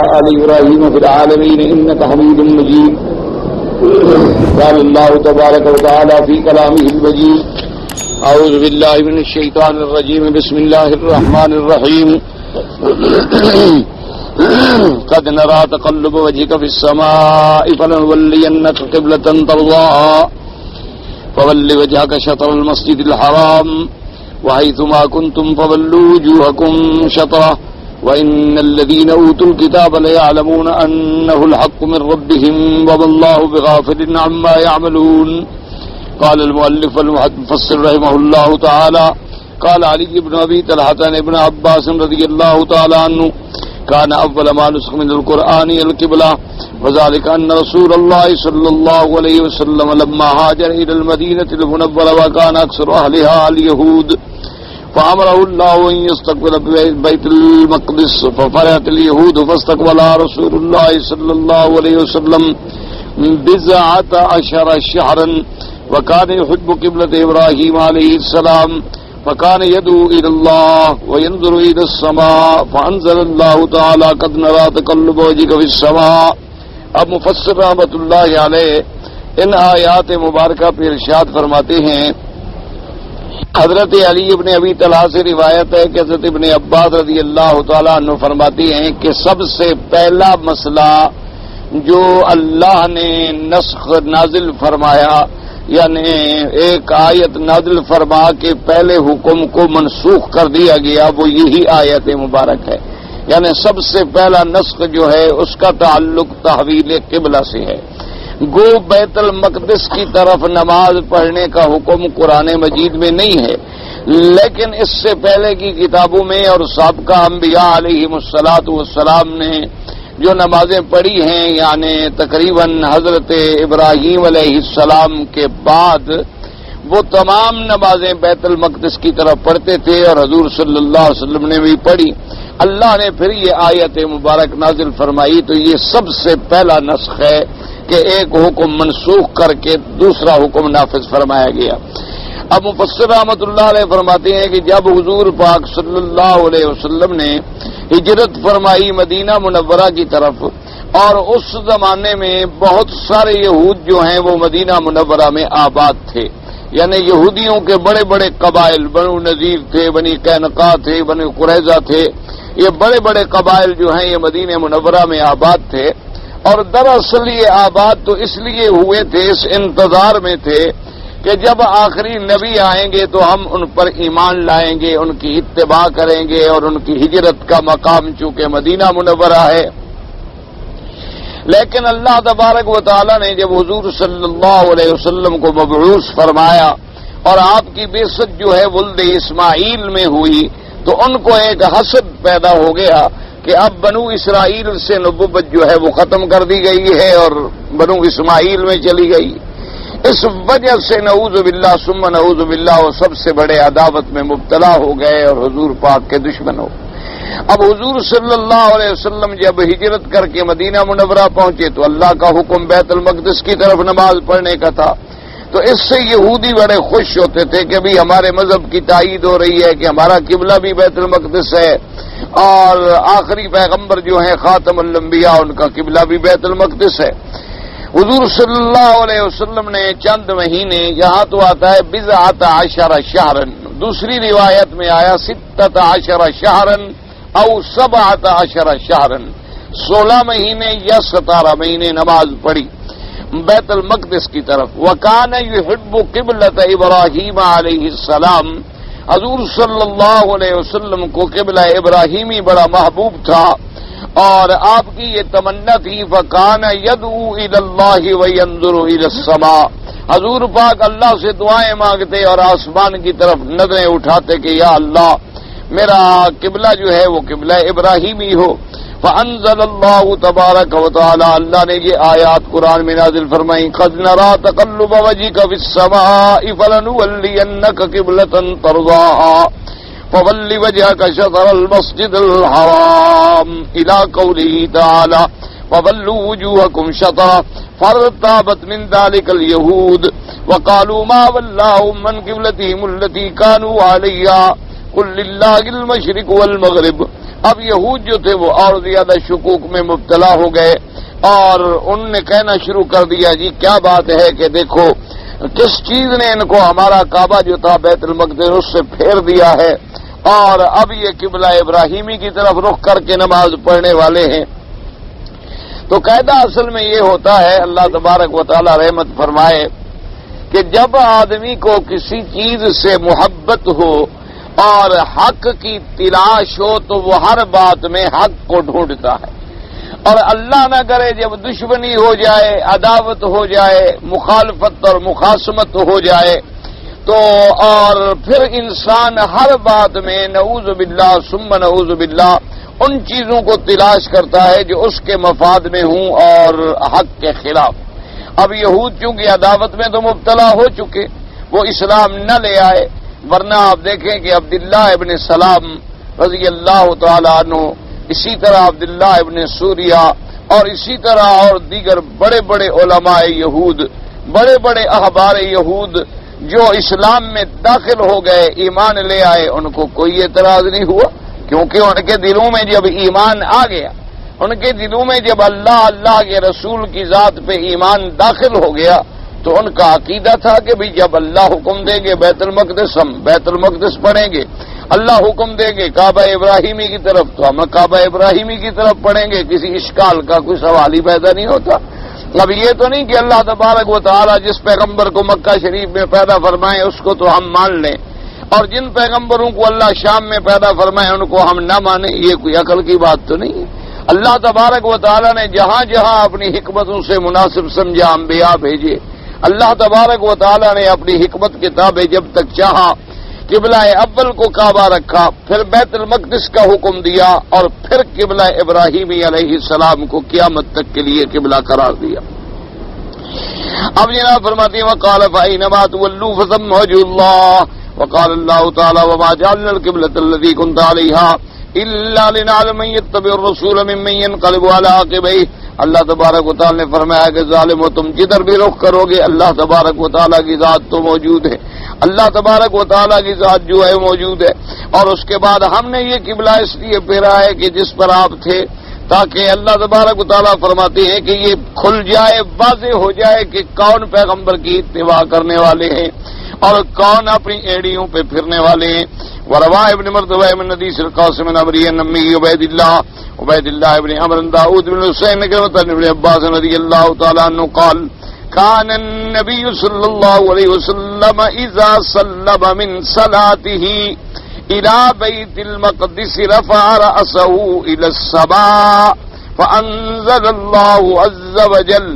آل إبراهيم في العالمين إنك حميد مجيد. قال الله تبارك وتعالى في كلامه المجيد: أعوذ بالله من الشيطان الرجيم. بسم الله الرحمن الرحيم. قد نرى تقلب وجهك في السماء فلنولينك قبلة ترضاها فول وجهك شطر المسجد الحرام وحيثما كنتم فولوا وجوهكم شطره وإن الذين أوتوا الكتاب ليعلمون أنه الحق من ربهم وما الله بغافل عما يعملون. قال المؤلف والمفسر رحمه الله تعالى: قال علي بن أبي طلحة عن ابن عباس رضي الله تعالى عنه: كان أول ما نسخ من القرآن القبلة، وذلك أن رسول الله صلى الله عليه وسلم لما هاجر إلى المدينة المنورة وكان أكثر أهلها اليهود فأمره الله أن يستقبل بيت المقدس، ففرحت اليهود فاستقبل رسول الله صلى الله عليه وسلم 19 شهرا، وكان يحب قبلة إبراهيم عليه السلام، فكان يدعو إلى الله وينظر إلى السماء، فأنزل الله تعالى: قد نرى تقلب وجهك في السماء. اب مفسر رحمۃ اللہ علیہ ان آیات مبارکہ پہ ارشاد فرماتے ہیں، حضرت علی ابن ابی طلحہ سے روایت ہے کہ حضرت ابن عباس رضی اللہ تعالیٰ عنہ فرماتے ہیں کہ سب سے پہلا مسئلہ جو اللہ نے نسخ نازل فرمایا، یعنی ایک آیت نازل فرما کے پہلے حکم کو منسوخ کر دیا گیا، وہ یہی آیت مبارک ہے. یعنی سب سے پہلا نسخ جو ہے اس کا تعلق تحویل قبلہ سے ہے. گو بیت المقدس کی طرف نماز پڑھنے کا حکم قرآن مجید میں نہیں ہے، لیکن اس سے پہلے کی کتابوں میں اور سابقہ انبیاء علیہم الصلاۃ والسلام نے جو نمازیں پڑھی ہیں، یعنی تقریباً حضرت ابراہیم علیہ السلام کے بعد وہ تمام نمازیں بیت المقدس کی طرف پڑھتے تھے، اور حضور صلی اللہ علیہ وسلم نے بھی پڑھی. اللہ نے پھر یہ آیت مبارک نازل فرمائی، تو یہ سب سے پہلا نسخ ہے کہ ایک حکم منسوخ کر کے دوسرا حکم نافذ فرمایا گیا. اب مفسر رحمۃ اللہ علیہ فرماتے ہیں کہ جب حضور پاک صلی اللہ علیہ وسلم نے ہجرت فرمائی مدینہ منورہ کی طرف، اور اس زمانے میں بہت سارے یہود جو ہیں وہ مدینہ منورہ میں آباد تھے، یعنی یہودیوں کے بڑے بڑے قبائل، بنو نذیر تھے، بنی قینقاع تھے، بنی قریظہ تھے، یہ بڑے بڑے قبائل جو ہیں یہ مدینہ منورہ میں آباد تھے. اور دراصل یہ آباد تو اس لیے ہوئے تھے، اس انتظار میں تھے کہ جب آخری نبی آئیں گے تو ہم ان پر ایمان لائیں گے، ان کی اتباع کریں گے، اور ان کی ہجرت کا مقام چونکہ مدینہ منورہ ہے. لیکن اللہ تبارک و تعالی نے جب حضور صلی اللہ علیہ وسلم کو مبعوث فرمایا اور آپ کی بعثت جو ہے ولد اسماعیل میں ہوئی، تو ان کو ایک حسد پیدا ہو گیا کہ اب بنو اسرائیل سے نبوت جو ہے وہ ختم کر دی گئی ہے اور بنو اسماعیل میں چلی گئی. اس وجہ سے نعوذ باللہ ثم نعوذ باللہ وہ سب سے بڑے عداوت میں مبتلا ہو گئے اور حضور پاک کے دشمن ہو. اب حضور صلی اللہ علیہ وسلم جب ہجرت کر کے مدینہ منورہ پہنچے تو اللہ کا حکم بیت المقدس کی طرف نماز پڑھنے کا تھا. تو اس سے یہودی بڑے خوش ہوتے تھے کہ بھی ہمارے مذہب کی تائید ہو رہی ہے کہ ہمارا قبلہ بھی بیت المقدس ہے، اور آخری پیغمبر جو ہیں خاتم الانبیاء ان کا قبلہ بھی بیت المقدس ہے. حضور صلی اللہ علیہ وسلم نے چند مہینے، یہاں تو آتا ہے 19 شہرن، دوسری روایت میں آیا 16 شہرن او 17 شہرن، 16 مہینے یا 17 مہینے نماز پڑھی بیت المقدس کی طرف. وکان یحب قبلۃ ابراہیم علیہ السلام، حضور صلی اللہ علیہ وسلم کو قبلہ ابراہیمی بڑا محبوب تھا، اور آپ کی یہ تمنا تھی. فکان یدعو الی اللہ وینظر الی السماء، حضور پاک اللہ سے دعائیں مانگتے اور آسمان کی طرف نظریں اٹھاتے کہ یا اللہ میرا قبلہ جو ہے وہ قبلہ ابراہیمی ہو. فانزل اللہ تبارک و تعالی، اللہ نے یہ آیات قرآن میں نازل فرمائی: قد نرى تقلب وجهك في السماء فلنولينك قبلة ترضاها فول وجهك شطر المسجد الحرام الى قوله تعالى فولوا وجوهكم شطره فارتابت من ذلك اليهود وقالوا ما ولاهم من قبلتهم التي كانوا عليها قل لله المشرق والمغرب اب یہود جو تھے وہ اور زیادہ شکوک میں مبتلا ہو گئے اور انہوں نے کہنا شروع کر دیا جی کیا بات ہے کہ دیکھو کس چیز نے ان کو ہمارا کعبہ جو تھا بیت المقدس اس سے پھیر دیا ہے اور اب یہ قبلہ ابراہیمی کی طرف رخ کر کے نماز پڑھنے والے ہیں۔ تو قاعدہ اصل میں یہ ہوتا ہے، اللہ تبارک و تعالی رحمت فرمائے، کہ جب آدمی کو کسی چیز سے محبت ہو اور حق کی تلاش ہو تو وہ ہر بات میں حق کو ڈھونڈتا ہے، اور اللہ نہ کرے جب دشمنی ہو جائے، عداوت ہو جائے، مخالفت اور مخاصمت ہو جائے تو اور پھر انسان ہر بات میں نعوذ باللہ ثم نعوذ باللہ ان چیزوں کو تلاش کرتا ہے جو اس کے مفاد میں ہوں اور حق کے خلاف۔ اب یہود چونکہ عداوت میں تو مبتلا ہو چکے، وہ اسلام نہ لے آئے، ورنہ آپ دیکھیں کہ عبداللہ ابن سلام رضی اللہ تعالی عنہ، اسی طرح عبداللہ ابن سوریہ اور اسی طرح اور دیگر بڑے بڑے علماء یہود، بڑے بڑے احبار یہود جو اسلام میں داخل ہو گئے، ایمان لے آئے، ان کو کوئی اعتراض نہیں ہوا، کیونکہ ان کے دلوں میں جب ایمان آ گیا، ان کے دلوں میں جب اللہ کے رسول کی ذات پہ ایمان داخل ہو گیا تو ان کا عقیدہ تھا کہ بھئی جب اللہ حکم دیں گے بیت المقدس، ہم بیت المقدس پڑھیں گے، اللہ حکم دیں گے کعبہ ابراہیمی کی طرف تو ہم کعبہ ابراہیمی کی طرف پڑھیں گے، کسی اشکال کا کوئی سوال ہی پیدا نہیں ہوتا۔ اب یہ تو نہیں کہ اللہ تبارک و تعالی جس پیغمبر کو مکہ شریف میں پیدا فرمائے اس کو تو ہم مان لیں، اور جن پیغمبروں کو اللہ شام میں پیدا فرمائے ان کو ہم نہ مانیں، یہ کوئی عقل کی بات تو نہیں ہے۔ اللہ تبارک و تعالی نے جہاں جہاں اپنی حکمتوں سے مناسب سمجھا انبیاء بھیجے، اللہ تبارک و تعالی نے اپنی حکمت کے تابع جب تک چاہا قبلہ اول کو کعبہ رکھا، پھر بیت المقدس کا حکم دیا اور پھر قبلہ ابراہیمی علیہ السلام کو قیامت تک کے لیے قبلہ قرار دیا۔ اب جناب فرماتے ہیں وقال فأينما تولوا فثم وجه الله، وقال الله تعالى وما جعلنا القبلة التي كنت عليها إلا لنعلم من يتبع الرسول ممن ينقلب على عقبيه۔ اللہ تبارک و تعالی نے فرمایا کہ ظالمو تم جدھر بھی رخ کرو گے اللہ تبارک و تعالی کی ذات تو موجود ہے، اللہ تبارک و تعالی کی ذات جو ہے موجود ہے، اور اس کے بعد ہم نے یہ قبلہ اس لیے پھیرا ہے کہ جس پر آپ تھے تاکہ اللہ تبارک و تعالیٰ فرماتے ہیں کہ یہ کھل جائے، واضح ہو جائے کہ کون پیغمبر کی اتباع کرنے والے ہیں اور کون اپنی ایڑیوں پہ پھرنے والے ہیں۔ وروا ابن مردوہ من حدیث القاسم بن عمرو النمی عبید اللہ ابن عمرو داؤد بن حسین ابن عباس رضی اللہ تعالیٰ عنہ قال كان النبي صلى الله عليه وسلم اذا سلم من صلاته إلى بيت المقدس رفع رأسه إلى السماء فأنزل الله عز وجل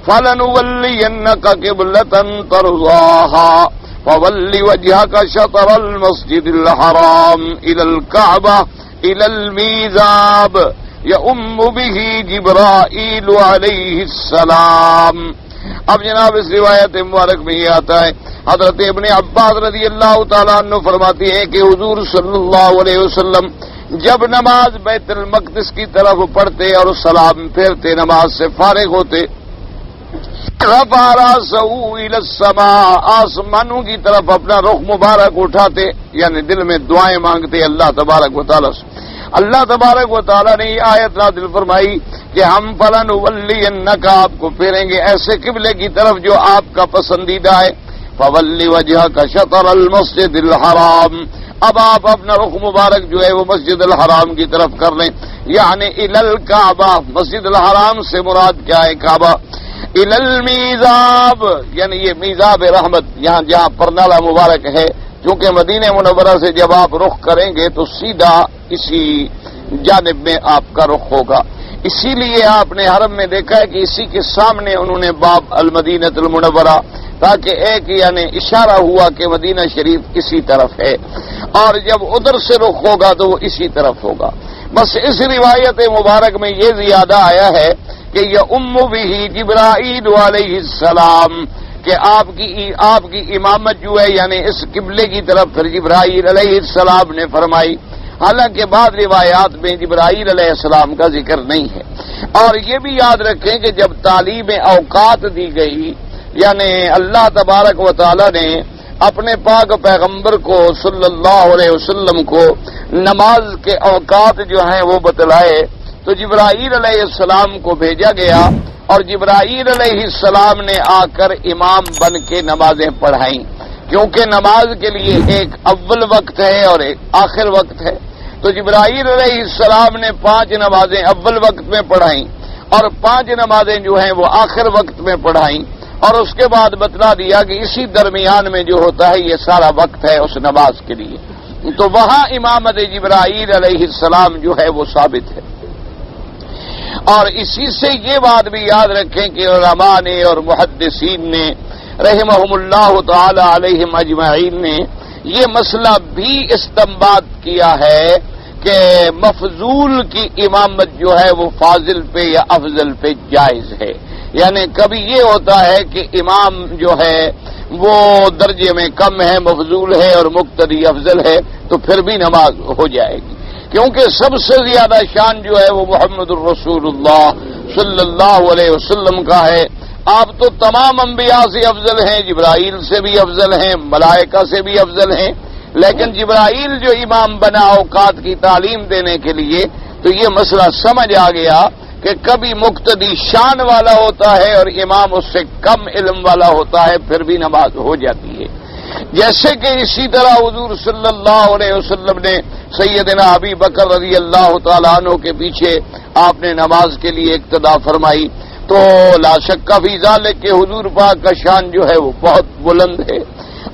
فلنولينك قبلة ترضاها فول وجهك شطر المسجد الحرام إلى الكعبة إلى الميزاب يؤم به جبرائيل عليه السلام۔ اب جناب اس روایت مبارک میں یہ آتا ہے حضرت ابن عباس رضی اللہ تعالیٰ عنہ فرماتی ہیں کہ حضور صلی اللہ علیہ وسلم جب نماز بیت المقدس کی طرف پڑھتے اور سلام پھیرتے، نماز سے فارغ ہوتے، رفع رأسہ الی السماء، آسمانوں کی طرف اپنا رخ مبارک اٹھاتے، یعنی دل میں دعائیں مانگتے اللہ تبارک و تعالیٰ سے۔ اللہ تبارک و تعالیٰ نے یہ آیت نازل فرمائی کہ ہم فلنولینک، آپ کو پھیریں گے ایسے قبلے کی طرف جو آپ کا پسندیدہ ہے، فول وجہک شطر المسجد الحرام، اب آپ اپنا رخ مبارک جو ہے وہ مسجد الحرام کی طرف کر لیں، یعنی الی الکعبہ، مسجد الحرام سے مراد کیا ہے؟ کعبہ۔ الی المیزاب، یعنی یہ میزاب رحمت، یہاں جہاں پرنالہ مبارک ہے، کیونکہ مدینہ منورہ سے جب آپ رخ کریں گے تو سیدھا اسی جانب میں آپ کا رخ ہوگا، اسی لیے آپ نے حرم میں دیکھا ہے کہ اسی کے سامنے انہوں نے باب المدینہ المنورہ، تاکہ ایک یعنی اشارہ ہوا کہ مدینہ شریف اسی طرف ہے، اور جب ادھر سے رخ ہوگا تو وہ اسی طرف ہوگا۔ بس اس روایت مبارک میں یہ زیادہ آیا ہے کہ یہ بھی جبرائیل علیہ السلام، کہ آپ کی امامت جو ہے یعنی اس قبلے کی طرف پھر جبرائیل علیہ السلام نے فرمائی، حالانکہ بعض روایات میں جبرائیل علیہ السلام کا ذکر نہیں ہے۔ اور یہ بھی یاد رکھیں کہ جب تعلیم اوقات دی گئی، یعنی اللہ تبارک و تعالی نے اپنے پاک پیغمبر کو صلی اللہ علیہ وسلم کو نماز کے اوقات جو ہیں وہ بتلائے تو جبرائیل علیہ السلام کو بھیجا گیا اور جبرائیل علیہ السلام نے آ کر امام بن کے نمازیں پڑھائیں، کیونکہ نماز کے لیے ایک اول وقت ہے اور ایک آخر وقت ہے۔ تو جبرائیل علیہ السلام نے 5 نمازیں اول وقت میں پڑھائیں اور 5 نمازیں جو ہیں وہ آخر وقت میں پڑھائیں، اور اس کے بعد بتلا دیا کہ اسی درمیان میں جو ہوتا ہے یہ سارا وقت ہے اس نماز کے لیے۔ تو وہاں امامت جبرائیل علیہ السلام جو ہے وہ ثابت ہے۔ اور اسی سے یہ بات بھی یاد رکھیں کہ علماء نے اور محدثین نے رحمہم اللہ تعالی علیہم اجمعین نے یہ مسئلہ بھی استنباط کیا ہے کہ مفضول کی امامت جو ہے وہ فاضل پہ یا افضل پہ جائز ہے۔ یعنی کبھی یہ ہوتا ہے کہ امام جو ہے وہ درجے میں کم ہے، مفضول ہے، اور مقتدی افضل ہے، تو پھر بھی نماز ہو جائے گی، کیونکہ سب سے زیادہ شان جو ہے وہ محمد الرسول اللہ صلی اللہ علیہ وسلم کا ہے۔ آپ تو تمام انبیاء سے افضل ہیں، جبرائیل سے بھی افضل ہیں، ملائکہ سے بھی افضل ہیں، لیکن جبرائیل جو امام بنا اوقات کی تعلیم دینے کے لیے، تو یہ مسئلہ سمجھ آ گیا کہ کبھی مقتدی شان والا ہوتا ہے اور امام اس سے کم علم والا ہوتا ہے، پھر بھی نماز ہو جاتی ہے۔ جیسے کہ اسی طرح حضور صلی اللہ علیہ وسلم نے سیدنا ابی بکر رضی اللہ تعالیٰ عنہ کے پیچھے آپ نے نماز کے لیے اقتدا فرمائی، تو لا شک فی ذالک کہ حضور پاک کا شان جو ہے وہ بہت بلند ہے۔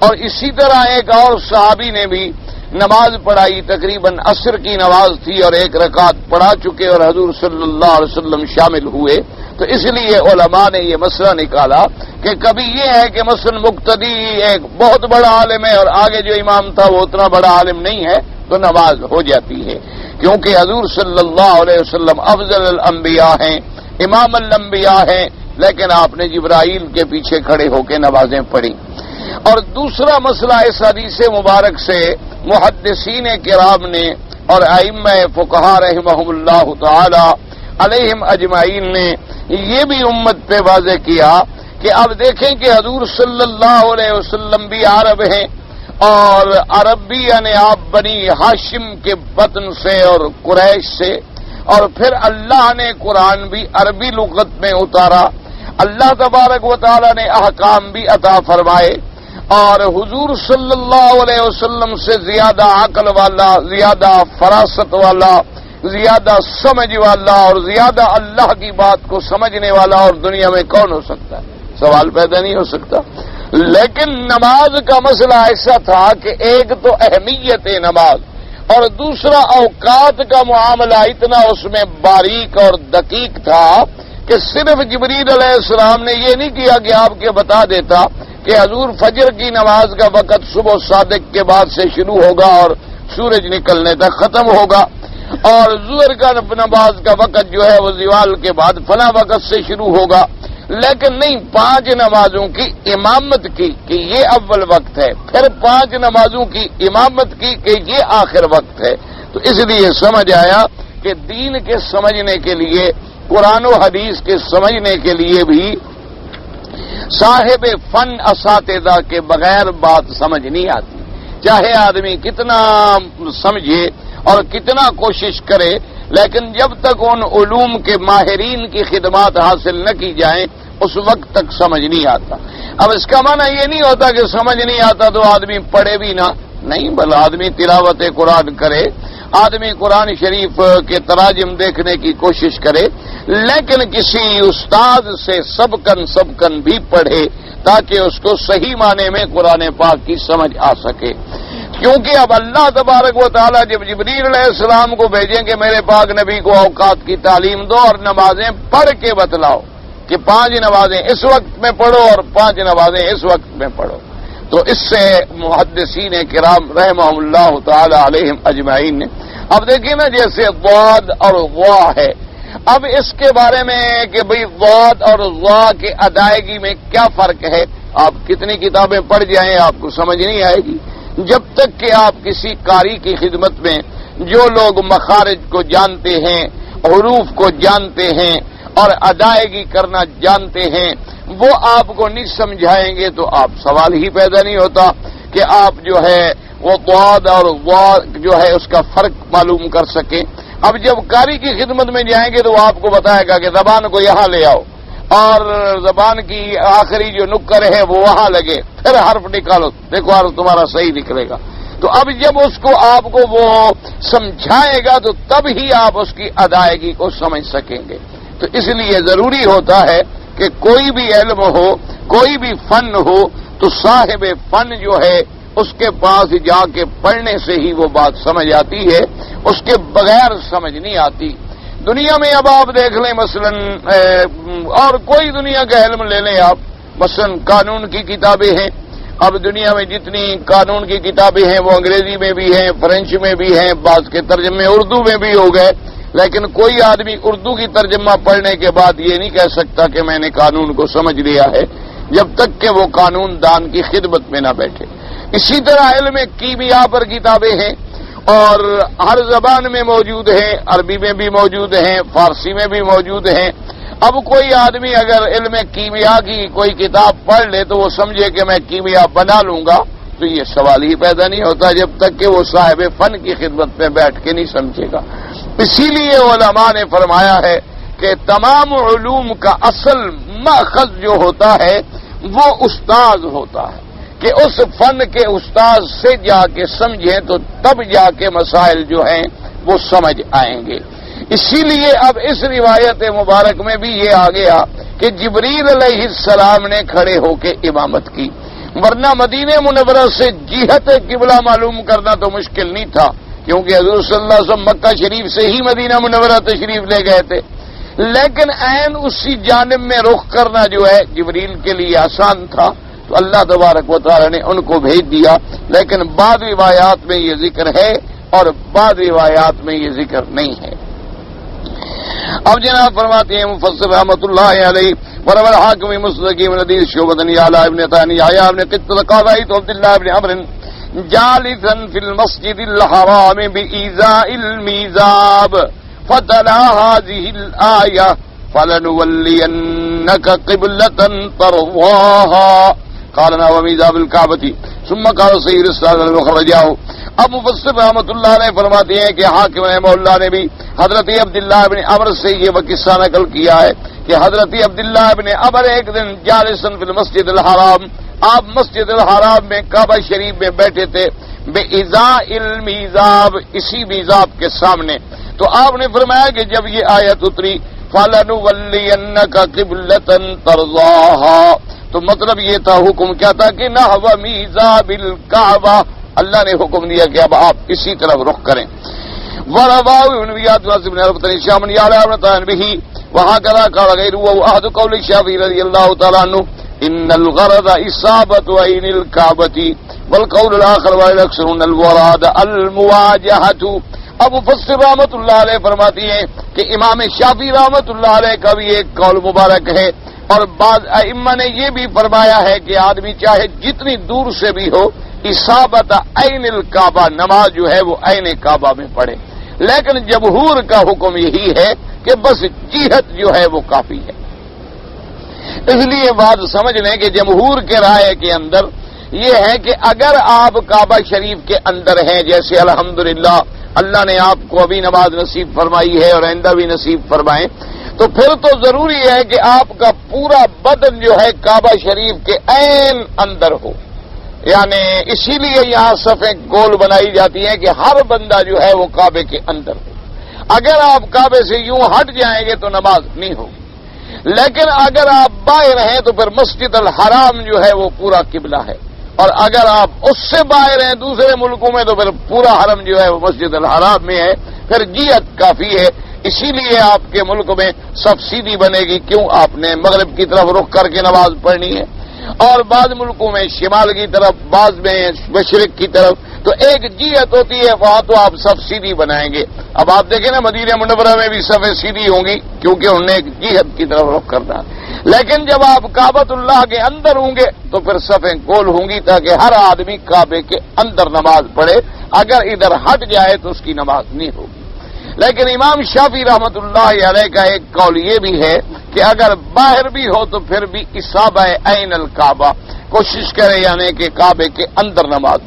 اور اسی طرح ایک اور صحابی نے بھی نماز پڑھائی، تقریباً عصر کی نماز تھی اور 1 رکعت پڑھا چکے اور حضور صلی اللہ علیہ وسلم شامل ہوئے، تو اس لیے علماء نے یہ مسئلہ نکالا کہ کبھی یہ ہے کہ مثلا مقتدی ایک بہت بڑا عالم ہے اور آگے جو امام تھا وہ اتنا بڑا عالم نہیں ہے، تو نماز ہو جاتی ہے، کیونکہ حضور صلی اللہ علیہ وسلم افضل الانبیاء ہیں، امام الانبیاء ہیں، لیکن آپ نے جبرائیل کے پیچھے کھڑے ہو کے نمازیں پڑھی۔ اور دوسرا مسئلہ اس حدیث مبارک سے محدثین کرام نے اور ائمہ فقہا رحمہم اللہ تعالی علیہم اجمعین نے یہ بھی امت پہ واضح کیا کہ اب دیکھیں کہ حضور صلی اللہ علیہ وسلم بھی عرب ہیں، اور عرب بھی یعنی آپ بنی ہاشم کے بطن سے اور قریش سے، اور پھر اللہ نے قرآن بھی عربی لغت میں اتارا، اللہ تبارک و تعالی نے احکام بھی عطا فرمائے، اور حضور صلی اللہ علیہ وسلم سے زیادہ عقل والا، زیادہ فراست والا، زیادہ سمجھ والا اور زیادہ اللہ کی بات کو سمجھنے والا اور دنیا میں کون ہو سکتا ہے؟ سوال پیدا نہیں ہو سکتا۔ لیکن نماز کا مسئلہ ایسا تھا کہ ایک تو اہمیت نماز اور دوسرا اوقات کا معاملہ اتنا اس میں باریک اور دقیق تھا کہ صرف جبریل علیہ السلام نے یہ نہیں کیا کہ آپ کے بتا دیتا کہ حضور فجر کی نماز کا وقت صبح صادق کے بعد سے شروع ہوگا اور سورج نکلنے تک ختم ہوگا، اور ظہر کا نماز کا وقت جو ہے وہ زوال کے بعد فلاں وقت سے شروع ہوگا، لیکن نہیں 5 نمازوں کی امامت کی کہ یہ اول وقت ہے، پھر 5 نمازوں کی امامت کی کہ یہ آخر وقت ہے۔ تو اس لیے سمجھ آیا کہ دین کے سمجھنے کے لیے، قرآن و حدیث کے سمجھنے کے لیے بھی صاحب فن اساتذہ کے بغیر بات سمجھ نہیں آتی، چاہے آدمی کتنا سمجھے اور کتنا کوشش کرے، لیکن جب تک ان علوم کے ماہرین کی خدمات حاصل نہ کی جائیں اس وقت تک سمجھ نہیں آتا۔ اب اس کا معنی یہ نہیں ہوتا کہ سمجھ نہیں آتا تو آدمی پڑھے بھی نہ، نہیں، بل آدمی تلاوت قرآن کرے، آدمی قرآن شریف کے تراجم دیکھنے کی کوشش کرے، لیکن کسی استاد سے سبقن بھی پڑھے تاکہ اس کو صحیح معنی میں قرآن پاک کی سمجھ آ سکے۔ کیونکہ اب اللہ تبارک و تعالیٰ جب جبریل علیہ السلام کو بھیجیں کہ میرے پاک نبی کو اوقات کی تعلیم دو اور نمازیں پڑھ کے بتلاؤ کہ 5 نمازیں اس وقت میں پڑھو اور 5 نمازیں اس وقت میں پڑھو، تو اس سے محدثین کرام رحمہم اللہ تعالی علیہم اجمعین نے، اب دیکھیں نا جیسے ضاد اور ضا ہے، اب اس کے بارے میں کہ بھئی ضاد اور ضا کے ادائیگی میں کیا فرق ہے، آپ کتنی کتابیں پڑھ جائیں آپ کو سمجھ نہیں آئے گی، جب تک کہ آپ کسی قاری کی خدمت میں جو لوگ مخارج کو جانتے ہیں، حروف کو جانتے ہیں اور ادائیگی کرنا جانتے ہیں، وہ آپ کو نہیں سمجھائیں گے تو آپ سوال ہی پیدا نہیں ہوتا کہ آپ جو ہے وہ ضاد اور وا جو ہے اس کا فرق معلوم کر سکیں۔ اب جب قاری کی خدمت میں جائیں گے تو وہ آپ کو بتائے گا کہ زبان کو یہاں لے آؤ اور زبان کی آخری جو نکر ہے وہ وہاں لگے، پھر حرف نکالو، دیکھو حرف تمہارا صحیح نکلے گا۔ تو اب جب اس کو آپ کو وہ سمجھائے گا تو تب ہی آپ اس کی ادائیگی کو سمجھ سکیں گے۔ تو اس لیے ضروری ہوتا ہے کہ کوئی بھی علم ہو، کوئی بھی فن ہو، تو صاحب فن جو ہے اس کے پاس جا کے پڑھنے سے ہی وہ بات سمجھ آتی ہے، اس کے بغیر سمجھ نہیں آتی۔ دنیا میں اب آپ دیکھ لیں مثلا اور کوئی دنیا کا علم لے لیں آپ، مثلا قانون کی کتابیں ہیں، اب دنیا میں جتنی قانون کی کتابیں ہیں وہ انگریزی میں بھی ہیں، فرینچ میں بھی ہیں، بعض کے ترجمے اردو میں بھی ہو گئے، لیکن کوئی آدمی اردو کی ترجمہ پڑھنے کے بعد یہ نہیں کہہ سکتا کہ میں نے قانون کو سمجھ لیا ہے جب تک کہ وہ قانون دان کی خدمت میں نہ بیٹھے۔ اسی طرح علم کیمیا پر کتابیں ہیں اور ہر زبان میں موجود ہیں، عربی میں بھی موجود ہیں، فارسی میں بھی موجود ہیں۔ اب کوئی آدمی اگر علم کیمیا کی کوئی کتاب پڑھ لے تو وہ سمجھے کہ میں کیمیا بنا لوں گا، تو یہ سوال ہی پیدا نہیں ہوتا جب تک کہ وہ صاحب فن کی خدمت میں بیٹھ کے نہیں سمجھے گا۔ اسی لیے علماء نے فرمایا ہے کہ تمام علوم کا اصل ماخذ جو ہوتا ہے وہ استاذ ہوتا ہے، کہ اس فن کے استاد سے جا کے سمجھیں تو تب جا کے مسائل جو ہیں وہ سمجھ آئیں گے۔ اسی لیے اب اس روایت مبارک میں بھی یہ آ گیا کہ جبریل علیہ السلام نے کھڑے ہو کے امامت کی، ورنہ مدینہ منورہ سے جہت قبلہ معلوم کرنا تو مشکل نہیں تھا، کیونکہ حضور صلی اللہ علیہ وسلم مکہ شریف سے ہی مدینہ منورہ تشریف لے گئے تھے، لیکن عین اسی جانب میں رخ کرنا جو ہے جبریل کے لیے آسان تھا، تو اللہ تبارک و تعالی نے ان کو بھیج دیا۔ لیکن بعض روایات میں یہ ذکر ہے اور بعض روایات میں یہ ذکر نہیں ہے۔ اب جناب فرماتے ہیں مفسر رحمۃ اللہ علیہ وروى الحاکم مستقیم حدیث شعبۃ علی ابن ثانی ابن قتل قضیت عبد الله بن عمرو جالسا في المسجد الحرام بإيذاء الميزاب فتلا هذه الآية فلنولينك قبلة ترضاها قالنا وميزاب الكعبة ثم قال سيد السلام المخرجاه۔ اب مفسر رحمۃ اللہ علیہ فرماتے ہیں کہ حاکم رحمہ اللہ نے بھی حضرت عبداللہ ابن عمر سے یہ قصہ نقل کیا ہے کہ حضرت عبداللہ ابن عمر ایک دن جالسن فی المسجد الحرام، آپ مسجد الحرام میں کعبہ شریف میں بیٹھے تھے، بے ازاء المیزاب، اسی میزاب کے سامنے، تو آپ نے فرمایا کہ جب یہ آیت اتری فَلَنُوَلِّيَنَّكَ قِبْلَةً تَرْضَاهَا، تو مطلب یہ تھا، حکم کیا تھا کہ نحو میزاب الکعبہ، اللہ نے حکم دیا کہ اب آپ اسی طرف رخ کریں۔ وَرَوَاهُ ابْنُ واسع بن عرفة هشام بن يعلى بن طاهر به وهكذا قال غيره وأحد قول الشافعي رضي الله تعالى عنه إن الغرض إصابة عين الكعبة والقول الآخر والأكثرون المراد المواجهة۔ اب مفسر رحمۃ اللہ علیہ فرماتی ہیں کہ امام شافعی رحمۃ اللہ علیہ کا بھی ایک قول مبارک ہے، اور بعض ائمہ نے یہ بھی فرمایا ہے کہ آدمی چاہے جتنی دور سے بھی ہو اصابت عین الکعبہ، نماز جو ہے وہ عین کعبہ میں پڑھے، لیکن جمہور کا حکم یہی ہے کہ بس جہت جو ہے وہ کافی ہے۔ اس لیے بات سمجھ لیں کہ جمہور کے رائے کے اندر یہ ہے کہ اگر آپ کعبہ شریف کے اندر ہیں، جیسے الحمدللہ اللہ نے آپ کو ابھی نماز نصیب فرمائی ہے اور آئندہ بھی نصیب فرمائیں، تو پھر تو ضروری ہے کہ آپ کا پورا بدن جو ہے کعبہ شریف کے عین اندر ہو، یعنی اسی لیے یہاں صفیں گول بنائی جاتی ہیں کہ ہر بندہ جو ہے وہ کعبے کے اندر ہو۔ اگر آپ کعبے سے یوں ہٹ جائیں گے تو نماز نہیں ہوگی، لیکن اگر آپ باہر ہیں تو پھر مسجد الحرام جو ہے وہ پورا قبلہ ہے، اور اگر آپ اس سے باہر ہیں دوسرے ملکوں میں تو پھر پورا حرم جو ہے وہ مسجد الحرام میں ہے، پھر جہت کافی ہے۔ اسی لیے آپ کے ملک میں سب سیدھی بنے گی، کیوں آپ نے مغرب کی طرف رخ کر کے نماز پڑھنی ہے، اور بعض ملکوں میں شمال کی طرف، بعض میں مشرق کی طرف، تو ایک جہت ہوتی ہے، وہاں تو آپ سب سیدھی بنائیں گے۔ اب آپ دیکھیں نا مدینہ منورہ میں بھی صفیں سیدھی ہوں گی کیونکہ انہوں نے ایک جہت کی طرف رخ کرنا ہے، لیکن جب آپ کعبۃ اللہ کے اندر ہوں گے تو پھر صفیں گول ہوں گی تاکہ ہر آدمی کعبے کے اندر نماز پڑھے، اگر ادھر ہٹ جائے تو اس کی نماز نہیں ہوگی۔ لیکن امام شافعی رحمۃ اللہ علیہ کا ایک قول یہ بھی ہے کہ اگر باہر بھی ہو تو پھر بھی اصابہ عین الکعبہ، کوشش کرے یعنی کہ کعبے کے اندر نماز۔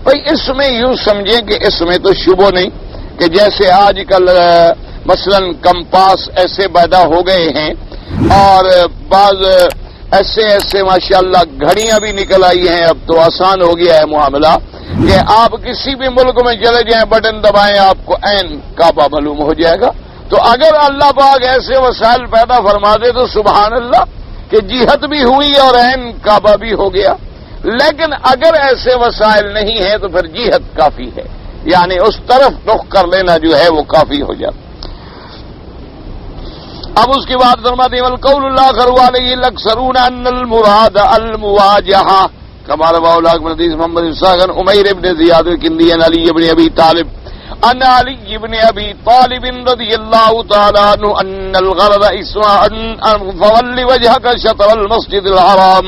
بھئی اس میں یوں سمجھیں کہ اس میں تو شبہ نہیں کہ جیسے آج کل مثلا کمپاس ایسے پیدا ہو گئے ہیں اور بعض ایسے ماشاءاللہ گھڑیاں بھی نکل آئی ہیں، اب تو آسان ہو گیا ہے معاملہ کہ آپ کسی بھی ملک میں چلے جائیں، بٹن دبائیں، آپ کو عین کعبہ معلوم ہو جائے گا۔ تو اگر اللہ پاک ایسے وسائل پیدا فرما دے تو سبحان اللہ کہ جہت بھی ہوئی اور عین کعبہ بھی ہو گیا، لیکن اگر ایسے وسائل نہیں ہیں تو پھر جہت کافی ہے، یعنی اس طرف رخ کر لینا جو ہے وہ کافی ہو جاتا۔ اب اس کی بات فرماتے ہیں والقول الاخر علیہ الاکثرون ان المراد المواجہہ کما رواه الاخ بن حدیث محمد اسحاق عمیر ابن زیاد الکندی عن علی ابن ابی طالب ان علی ابن ابی طالب رضی اللہ تعالی عنہ ان الغرض اسماء فول وجهك شطر المسجد الحرام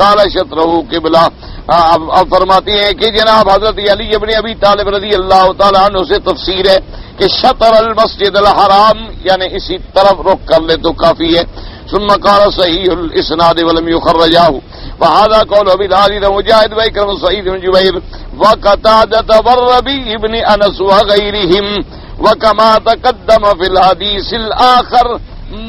قال شطره قبلہ۔ اب فرماتی ہیں کہ جناب حضرت علی ابن ابی طالب رضی اللہ تعالی عنہ سے تفسیر ہے کہ شطر المسجد الحرام یعنی اسی طرف رخ کر لے تو کافی ہے۔ ثم قال صحیح الاسناد ولم يخرجاه وهذا قول ابي العالي ومجاهد وإكرمة سعيد بن جبير وقتادة والربيع بن انس وغيرهم وكما تقدم في الحديث الاخر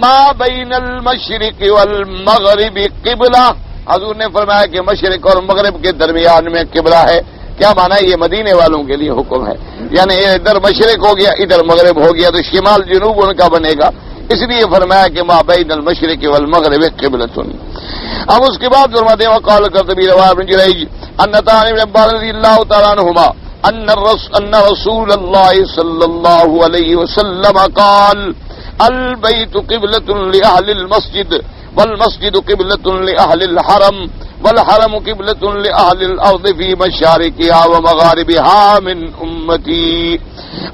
ما بين المشرق والمغرب قبلہ۔ حضور نے فرمایا کہ مشرق اور مغرب کے درمیان میں قبلہ ہے۔ کیا مانا ہے؟ یہ مدینے والوں کے لیے حکم ہے، یعنی ادھر مشرق ہو گیا ادھر مغرب ہو گیا تو شمال جنوب ان کا بنے گا، اس لیے فرمایا کہ ما بین المشرق والمغرب قبلۃ۔ اب اس کے بعد فرماتے ہیں وقال قرطبی رواه ابن جریج ان طارق بن عباس رضی اللہ تعالی عنہما ان رسول اللہ صلی اللہ علیہ وسلم قال البیت قبلۃ لأہل المسجد والمسجد قبلۃ لأہل الحرم والحرم قبلۃ لأہل الارض فی مشارقها ومغاربها من امتی۔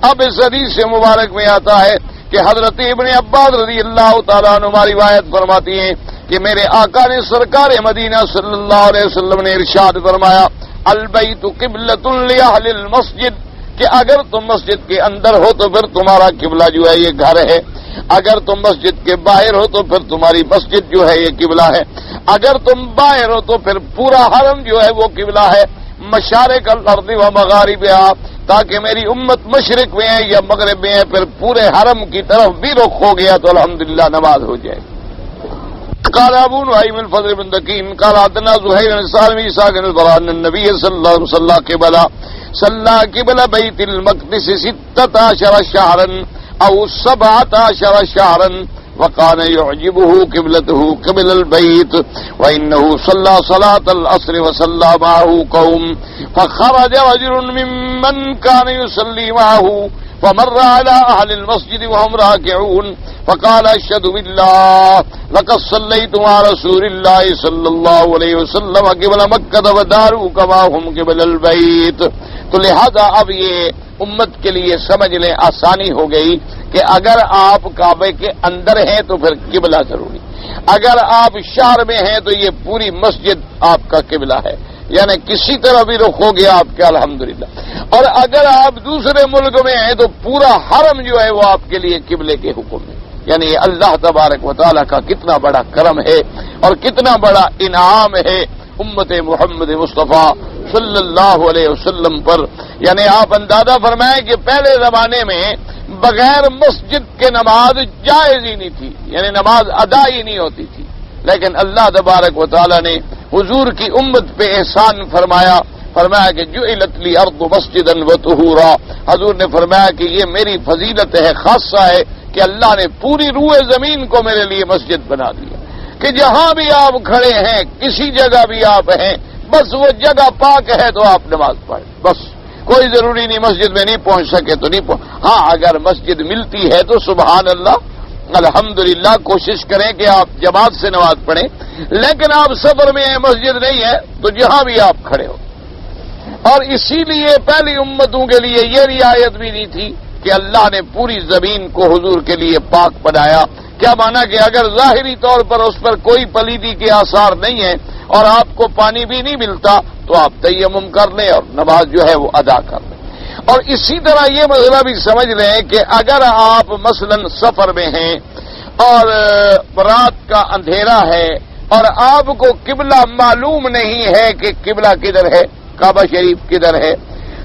اب اس حدیث سے مبارک میں آتا ہے کہ حضرت ابن عباس رضی اللہ تعالیٰ عنہ روایت فرماتی ہیں کہ میرے آقا نے سرکار مدینہ صلی اللہ علیہ وسلم نے ارشاد فرمایا البیت قبلۃ لأہل المسجد کہ اگر تم مسجد کے اندر ہو تو پھر تمہارا قبلہ جو ہے یہ گھر ہے، اگر تم مسجد کے باہر ہو تو پھر تمہاری مسجد جو ہے یہ قبلہ ہے، اگر تم باہر ہو تو پھر پورا حرم جو ہے وہ قبلہ ہے، مشارق الارض و مغاربها تاکہ میری امت مشرق میں ہے یا مغرب میں ہے پھر پورے حرم کی طرف بھی رخ ہو گیا تو الحمدللہ نماز ہو جائے۔ قال ابو نعیم الفضل بن دکین قال حدثنا زہیر بن سالم اسحاق بن البراء ان النبي صلی اللہ علیہ وسلم صلى قبل بیت المقدس 16 شهرا او 17 شهرا وكان يعجبه قبلته قبل البيت وانه صلى صلاة العصر وصلى معه قوم فخرج رجل ممن كان يصلي معه فمر على اهل المسجد وهم راكعون فقال اشهد بالله لقد صليت مع رسول الله صلى الله عليه وسلم قبل مكة وداروا كما هم قبل البيت۔ تو لہذا اب یہ امت کے لیے سمجھ لیں آسانی ہو گئی کہ اگر آپ کعبے کے اندر ہیں تو پھر قبلہ ضروری، اگر آپ شہر میں ہیں تو یہ پوری مسجد آپ کا قبلہ ہے، یعنی کسی طرح بھی رخ ہو گیا آپ کا الحمدللہ، اور اگر آپ دوسرے ملک میں ہیں تو پورا حرم جو ہے وہ آپ کے لیے قبلے کے حکم ہے۔ یعنی اللہ تبارک و تعالیٰ کا کتنا بڑا کرم ہے اور کتنا بڑا انعام ہے امت محمد مصطفیٰ صلی اللہ علیہ وسلم پر۔ یعنی آپ اندازہ فرمائیں کہ پہلے زمانے میں بغیر مسجد کے نماز جائز ہی نہیں تھی، یعنی نماز ادا ہی نہیں ہوتی تھی، لیکن اللہ تبارک و تعالیٰ نے حضور کی امت پہ احسان فرمایا کہ جعلت لی ارض مسجدا وطہورا۔ حضور نے فرمایا کہ یہ میری فضیلت ہے، خاصہ ہے کہ اللہ نے پوری روح زمین کو میرے لیے مسجد بنا دیا کہ جہاں بھی آپ کھڑے ہیں کسی جگہ بھی آپ ہیں بس وہ جگہ پاک ہے تو آپ نماز پڑھیں، بس کوئی ضروری نہیں مسجد میں نہیں پہنچ سکے تو نہیں ہاں اگر مسجد ملتی ہے تو سبحان اللہ الحمدللہ کوشش کریں کہ آپ جماعت سے نماز پڑھیں، لیکن آپ سفر میں ہیں مسجد نہیں ہے تو جہاں بھی آپ کھڑے ہو۔ اور اسی لیے پہلی امتوں کے لیے یہ رعایت بھی نہیں تھی کہ اللہ نے پوری زمین کو حضور کے لیے پاک بنایا۔ کیا مانا کہ اگر ظاہری طور پر اس پر کوئی پلیدی کے آثار نہیں ہیں اور آپ کو پانی بھی نہیں ملتا تو آپ تیمم کر لیں اور نماز جو ہے وہ ادا کر لیں۔ اور اسی طرح یہ مسئلہ بھی سمجھ لیں کہ اگر آپ مثلا سفر میں ہیں اور رات کا اندھیرا ہے اور آپ کو قبلہ معلوم نہیں ہے کہ قبلہ کدھر ہے، کعبہ شریف کدھر ہے.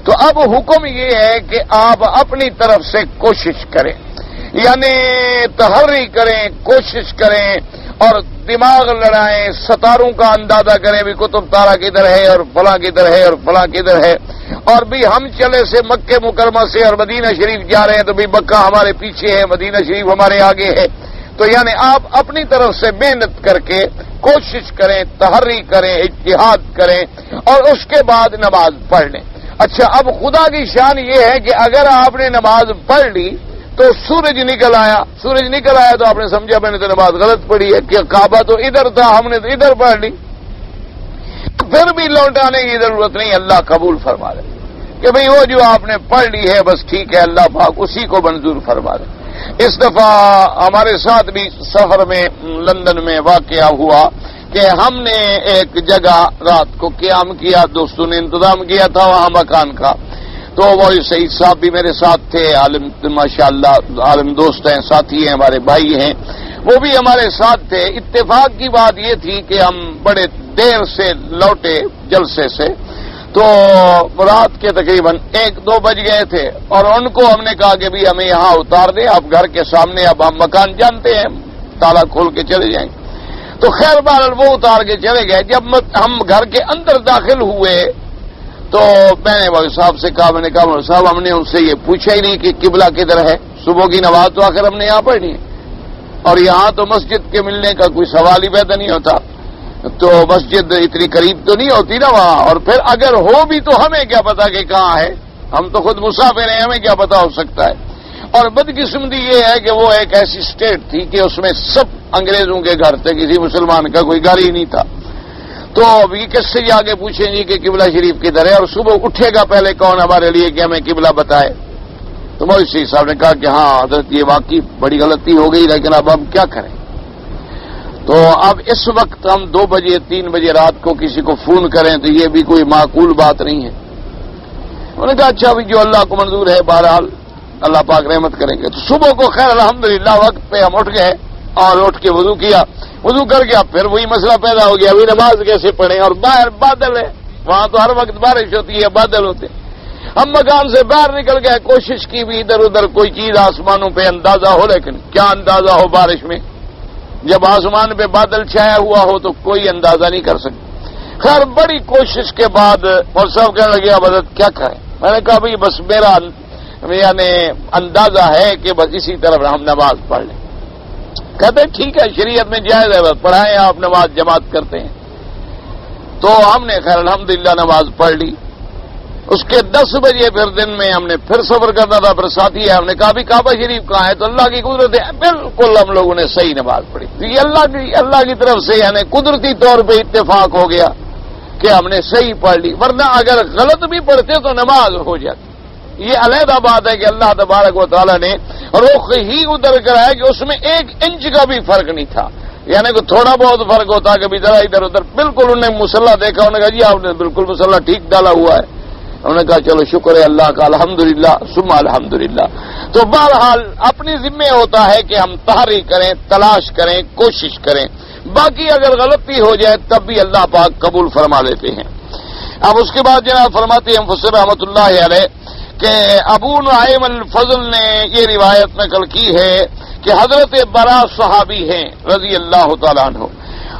تو اب حکم یہ ہے کہ آپ اپنی طرف سے کوشش کریں، یعنی تحری کریں، کوشش کریں اور دماغ لڑائیں، ستاروں کا اندازہ کریں بھی قطب تارا کدھر ہے اور فلاں کدھر ہے اور فلاں کدھر ہے. اور بھی ہم چلے سے مکہ مکرمہ سے اور مدینہ شریف جا رہے ہیں تو بھی مکہ ہمارے پیچھے ہے، مدینہ شریف ہمارے آگے ہے. تو یعنی آپ اپنی طرف سے محنت کر کے کوشش کریں، تحری کریں، اجتہاد کریں اور اس کے بعد نماز پڑھ لیں. اچھا، اب خدا کی شان یہ ہے کہ اگر آپ نے نماز پڑھ لی تو سورج نکل آیا تو آپ نے سمجھا میں نے تو نماز غلط پڑھی ہے کہ کعبہ تو ادھر تھا، ہم نے تو ادھر پڑھ لی. پھر بھی لوٹانے کی ضرورت نہیں، اللہ قبول فرما دے کہ بھئی وہ جو آپ نے پڑھ لی ہے بس ٹھیک ہے، اللہ پاک اسی کو منظور فرما دے. اس دفعہ ہمارے ساتھ بھی سفر میں لندن میں واقعہ ہوا کہ ہم نے ایک جگہ رات کو قیام کیا، دوستوں نے انتظام کیا تھا وہاں مکان کا. تو وہ سعید صاحب بھی میرے ساتھ تھے، عالم ماشاءاللہ عالم دوست ہیں، ساتھی ہیں، ہمارے بھائی ہیں، وہ بھی ہمارے ساتھ تھے. اتفاق کی بات یہ تھی کہ ہم بڑے دیر سے لوٹے جلسے سے، تو رات کے تقریباً 1-2 بج گئے تھے اور ان کو ہم نے کہا کہ بھی ہمیں یہاں اتار دیں، آپ گھر کے سامنے، اب ہم مکان جانتے ہیں، تالا کھول کے چلے جائیں گے. تو خیر بہرحال وہ اتار کے چلے گئے. جب ہم گھر کے اندر داخل ہوئے تو میں نے مولوی صاحب سے کہا، میں نے کہا مولوی صاحب ہم نے ان سے یہ پوچھا ہی نہیں کہ قبلہ کدھر ہے. صبح کی نماز تو آخر ہم نے یہاں پڑھنی ہے اور یہاں تو مسجد کے ملنے کا کوئی سوال ہی پیدا نہیں ہوتا. تو مسجد اتنی قریب تو نہیں ہوتی نا وہاں، اور پھر اگر ہو بھی تو ہمیں کیا پتا کہ کہاں ہے، ہم تو خود مسافر ہیں، ہمیں کیا پتا ہو سکتا ہے. اور بدقسمتی یہ ہے کہ وہ ایک ایسی اسٹیٹ تھی کہ اس میں سب انگریزوں کے گھر تھے، کسی مسلمان کا کوئی گھر ہی نہیں تھا. تو اب یہ کس سے جا کے پوچھیں گے کہ قبلہ شریف کدھر ہے، اور صبح اٹھے گا پہلے کون ہمارے لیے کہ ہمیں قبلہ بتائے. تو مولوی سعید صاحب نے کہا کہ ہاں حضرت یہ واقعی بڑی غلطی ہو گئی، لیکن اب ہم کیا کریں. تو اب اس وقت ہم 2 بجے 3 بجے رات کو کسی کو فون کریں تو یہ بھی کوئی معقول بات نہیں ہے. انہوں نے کہا اچھا بھی جو اللہ کو منظور ہے بہرحال اللہ پاک رحمت کریں گے. تو صبح کو خیر الحمدللہ وقت پہ ہم اٹھ گئے اور اٹھ کے وضو کیا، وضو کر کے پھر وہی مسئلہ پیدا ہو گیا، ابھی نماز کیسے پڑھیں اور باہر بادل ہے، وہاں تو ہر وقت بارش ہوتی ہے، بادل ہوتے. ہم مکان سے باہر نکل گئے، کوشش کی بھی ادھر ادھر کوئی چیز آسمانوں پہ اندازہ ہو، لیکن کیا اندازہ ہو بارش میں، جب آسمان پہ بادل چھایا ہوا ہو تو کوئی اندازہ نہیں کر سکتے. خیر بڑی کوشش کے بعد اور سب کہنے لگے اب حضرت کیا کریں. میں نے کہا بھائی بس میرا یعنی اندازہ ہے کہ بس اسی طرف ہم نماز پڑھ لیں. کہتے ہیں ٹھیک ہے شریعت میں جائز ہے، بس پڑھائیں آپ نماز جماعت کرتے ہیں. تو ہم نے خیر الحمدللہ نماز پڑھ لی. اس کے 10 بجے پھر دن میں ہم نے پھر سفر کرنا تھا، پھر ساتھی ہے، ہم نے کہا بھی کعبہ شریف کہاں ہے، تو اللہ کی قدرت ہے بالکل ہم لوگوں نے صحیح نماز پڑھی. تو یہ اللہ کی طرف سے یعنی قدرتی طور پہ اتفاق ہو گیا کہ ہم نے صحیح پڑھ لی، ورنہ اگر غلط بھی پڑھتے تو نماز ہو جاتی. یہ علیحدہ بات ہے کہ اللہ تبارک و تعالیٰ نے رخ ہی ادھر کرا ہے کہ اس میں 1 انچ کا بھی فرق نہیں تھا، یعنی کہ تھوڑا بہت فرق ہوتا کبھی ذرا ادھر ادھر. بالکل انہوں نے مسلح دیکھا، انہوں نے کہا جی آپ نے بالکل مسلح ٹھیک ڈالا ہوا ہے. انہوں نے کہا چلو شکر ہے اللہ کا، الحمدللہ ثم الحمدللہ. تو بہرحال اپنی ذمہ ہوتا ہے کہ ہم تحری کریں، تلاش کریں، کوشش کریں. باقی اگر غلطی ہو جائے تب بھی اللہ پاک قبول فرما لیتے ہیں. اب اس کے بعد جناب فرماتے ہیں مفسر رحمۃ اللہ علیہ کہ ابو نعیم الفضل نے یہ روایت نقل کی ہے کہ حضرت برا صحابی ہیں رضی اللہ تعالیٰ عنہ.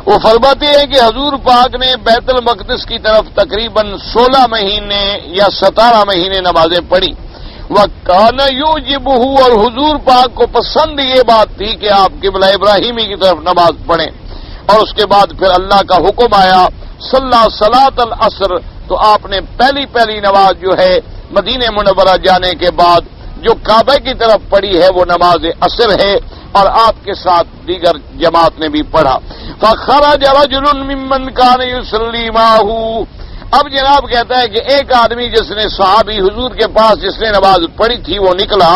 وہ فرماتے ہیں کہ حضور پاک نے بیت المقدس کی طرف تقریباً 16 مہینے یا 17 مہینے نمازیں پڑھی. وَكَانَ يُعْجِبُهُ، اور حضور پاک کو پسند یہ بات تھی کہ آپ قبلہ ابراہیمی کی طرف نماز پڑھیں. اور اس کے بعد پھر اللہ کا حکم آیا صلی صلاۃ العصر، تو آپ نے پہلی نماز جو ہے مدینہ منورہ جانے کے بعد جو کعبہ کی طرف پڑھی ہے وہ نماز عصر ہے، اور آپ کے ساتھ دیگر جماعت نے بھی پڑھا. فَخَرَجَ رَجُلٌ مِّمَّنْ كَانَ يُصَلِّي مَعَهُ. اب جناب کہتا ہے کہ ایک آدمی جس نے صحابی حضور کے پاس جس نے نماز پڑھی تھی وہ نکلا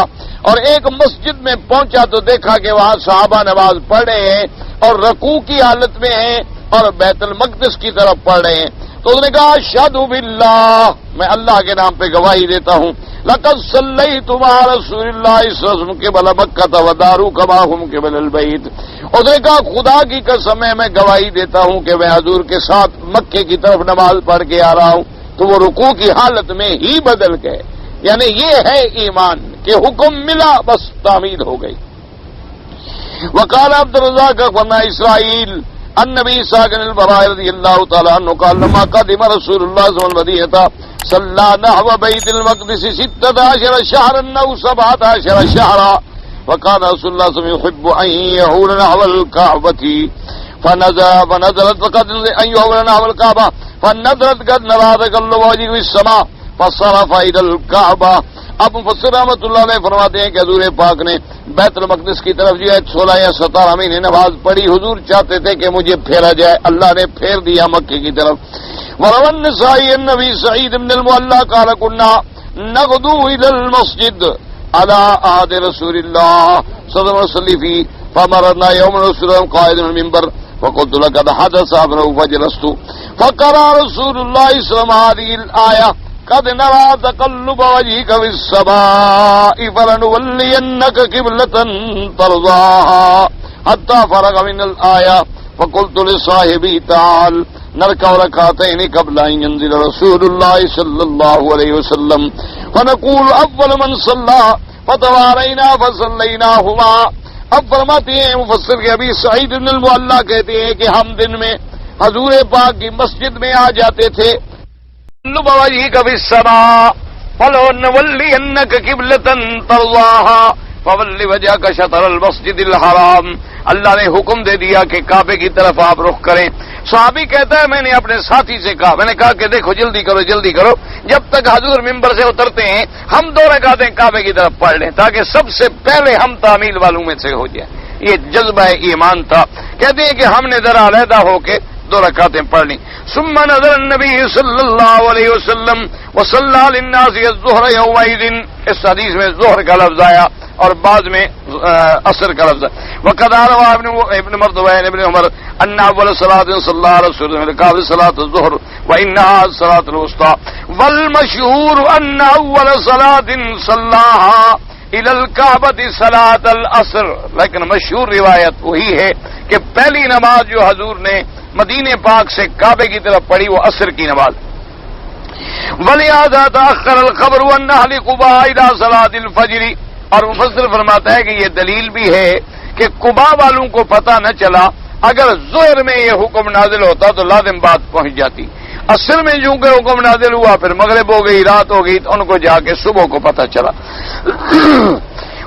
اور ایک مسجد میں پہنچا تو دیکھا کہ وہاں صحابہ نماز پڑھ رہے ہیں اور رکوع کی حالت میں ہیں اور بیت المقدس کی طرف پڑھ رہے ہیں. تو اس نے کہا اشہد باللہ، میں اللہ کے نام پہ گواہی دیتا ہوں، لقد صلیت مع رسول اللہ صلی اللہ علیہ وسلم قبل مکہ وداروا کما هم قبل البیت. اس نے کہا خدا کی قسم ہے میں گواہی دیتا ہوں کہ میں حضور کے ساتھ مکے کی طرف نماز پڑھ کے آ رہا ہوں. تو وہ رکوع کی حالت میں ہی بدل گئے. یعنی یہ ہے ایمان کہ حکم ملا بس تعمیل ہو گئی. وقال عبد الرزاق بن اسرائیل النبی صاحب البراء رضی اللہ تعالی عنہ قال لما قدم رسول اللہ صلی اللہ علیہ وسلم صلى نحو بیت المقدس 16 شهرا او 17 شهرا وكان رسول الله صلى الله عليه وسلم يحب ان يحول نحو الكعبة فنزلت قد ان يحول نحو الكعبة فنزلت قد نرى تقلب وجهه في السماء فصرف الى الكعبة. اب مفسر رحمۃ اللہ علیہ فرماتے ہیں کہ حضور پاک نے بیت المقدس کی طرف جو ہے 16 یا 17 مہینے نماز پڑھی. حضور چاہتے تھے کہ مجھے پھیرا جائے, اللہ نے پھیر دیا مکے کی طرف. وروى النسائي النبي سعيد بن المعلى قال كنا نغدو الى المسجد على عهد رسول الله صلى الله عليه وسلم فيه فمرنا يوم رسول الله قائد المنبر فقلت لقد حدث امره فجلست فقرأ رسول الله صلى الله عليه وسلم هذه الآية قد نرى تقلب وجهك في السماء فلنولينك قبلة ترضاها حتى فرغ من الآية فقلت لصاحبي تعال نركع ركعتين قبل أن ينزل رسول الله صلى الله عليه وسلم فنقول أول من صلى فتوارينا فصليناهما. اب فرماتے ہیں مفسر کے ابھی سعید بن المعلى کہتے ہیں کہ ہم دن میں حضور پاک کی مسجد میں آ جاتے تھے. وجهك في السماء فلنولينك قبلة ترضاها فول وجهك شطر المسجد الحرام. اللہ نے حکم دے دیا کہ کعبے کی طرف آپ رخ کریں. صحابی کہتا ہے میں نے اپنے ساتھی سے کہا, میں نے کہا کہ دیکھو جلدی کرو جلدی کرو, جب تک حضور ممبر سے اترتے ہیں ہم 2 رکعتیں کعبے کی طرف پڑھ لیں تاکہ سب سے پہلے ہم تعمیل والوں میں سے ہو جائیں. یہ جذبہ ایمان تھا. کہتے ہیں کہ ہم نے ذرا علیحدہ ہو کے 2 رکعتیں پڑھ لیں. ثم نظر النبی صلی اللہ علیہ وسلم وصلى للناس الظهر يومئذ. اس حدیث میں ظہر کا لفظ آیا اور بعد میں عصر کا لفظ. وقد روى ابن مردويه ابن عمر ان اول صلاه صلى على رسول الله قال صلاه الظهر وانها الصلاه الوسطى والمشهور ان اول صلاه صلاها الى الكعبه صلاه العصر. لیکن مشہور روایت وہی ہے کہ پہلی نماز جو حضور نے مدینے پاک سے کعبے کی طرف پڑھی وہ عصر کی نماز. ولہذا تاخر الخبر عن اہل قباء الى صلاة الفجر. اور مفسر فرماتا ہے کہ یہ دلیل بھی ہے کہ قباء والوں کو پتہ نہ چلا. اگر ظہر میں یہ حکم نازل ہوتا تو لازم بات پہنچ جاتی. عصر میں جو کہ حکم نازل ہوا پھر مغرب ہو گئی رات ہو گئی تو ان کو جا کے صبح کو پتہ چلا.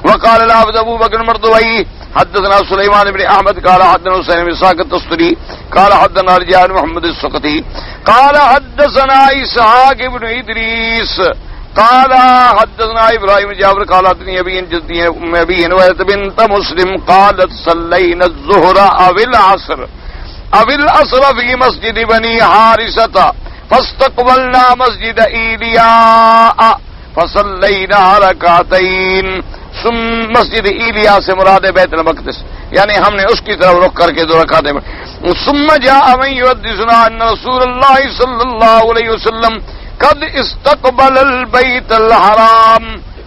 وقال الحافظ ابو بکر المردوی حدثنا سلیمان بن احمد قال حدثنا حسین بن اسحاق التستری قال حدثنا رجاء محمد السقطي قال حدثنا اسحاق بن ادریس قال حدثنا ابراہیم جابر قال حدثني ابي جدي ابي نويت بنت مسلم قالت صلينا الظهر او العصر في مسجد بني حارثة فاستقبلنا مسجد ایلیاء فصلينا ركعتين. مسجد ایلیا سے مراد بیت المقدس, یعنی ہم نے اس کی طرف رخ کر کے 2 رکعتیں. ثم جاء من يحدثنا ان رسول الله صلى الله عليه وسلم قد استقبل البيت الحرام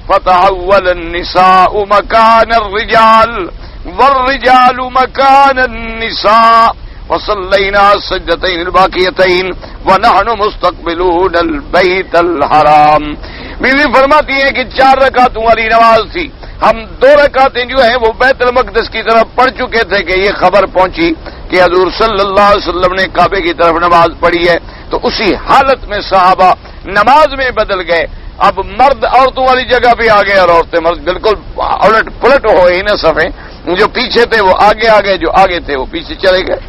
فتحول النساء مكان الرجال والرجال مكان النساء وصلينا السجدتين الباقيتين ونحن مستقبلون البيت الحرام. بیوی فرماتی ہے کہ 4 رکعتوں والی نماز تھی. ہم 2 رکعتیں جو ہیں وہ بیت المقدس کی طرف پڑھ چکے تھے کہ یہ خبر پہنچی کہ حضور صلی اللہ علیہ وسلم نے کعبے کی طرف نماز پڑھی ہے. تو اسی حالت میں صحابہ نماز میں بدل گئے. اب مرد عورتوں والی جگہ پہ آ گئے اور عورتیں مرد بالکل الٹ پلٹ ہوئے ہی نہ صفیں. جو پیچھے تھے وہ آگے آ گئے, جو آگے تھے وہ پیچھے چلے گئے.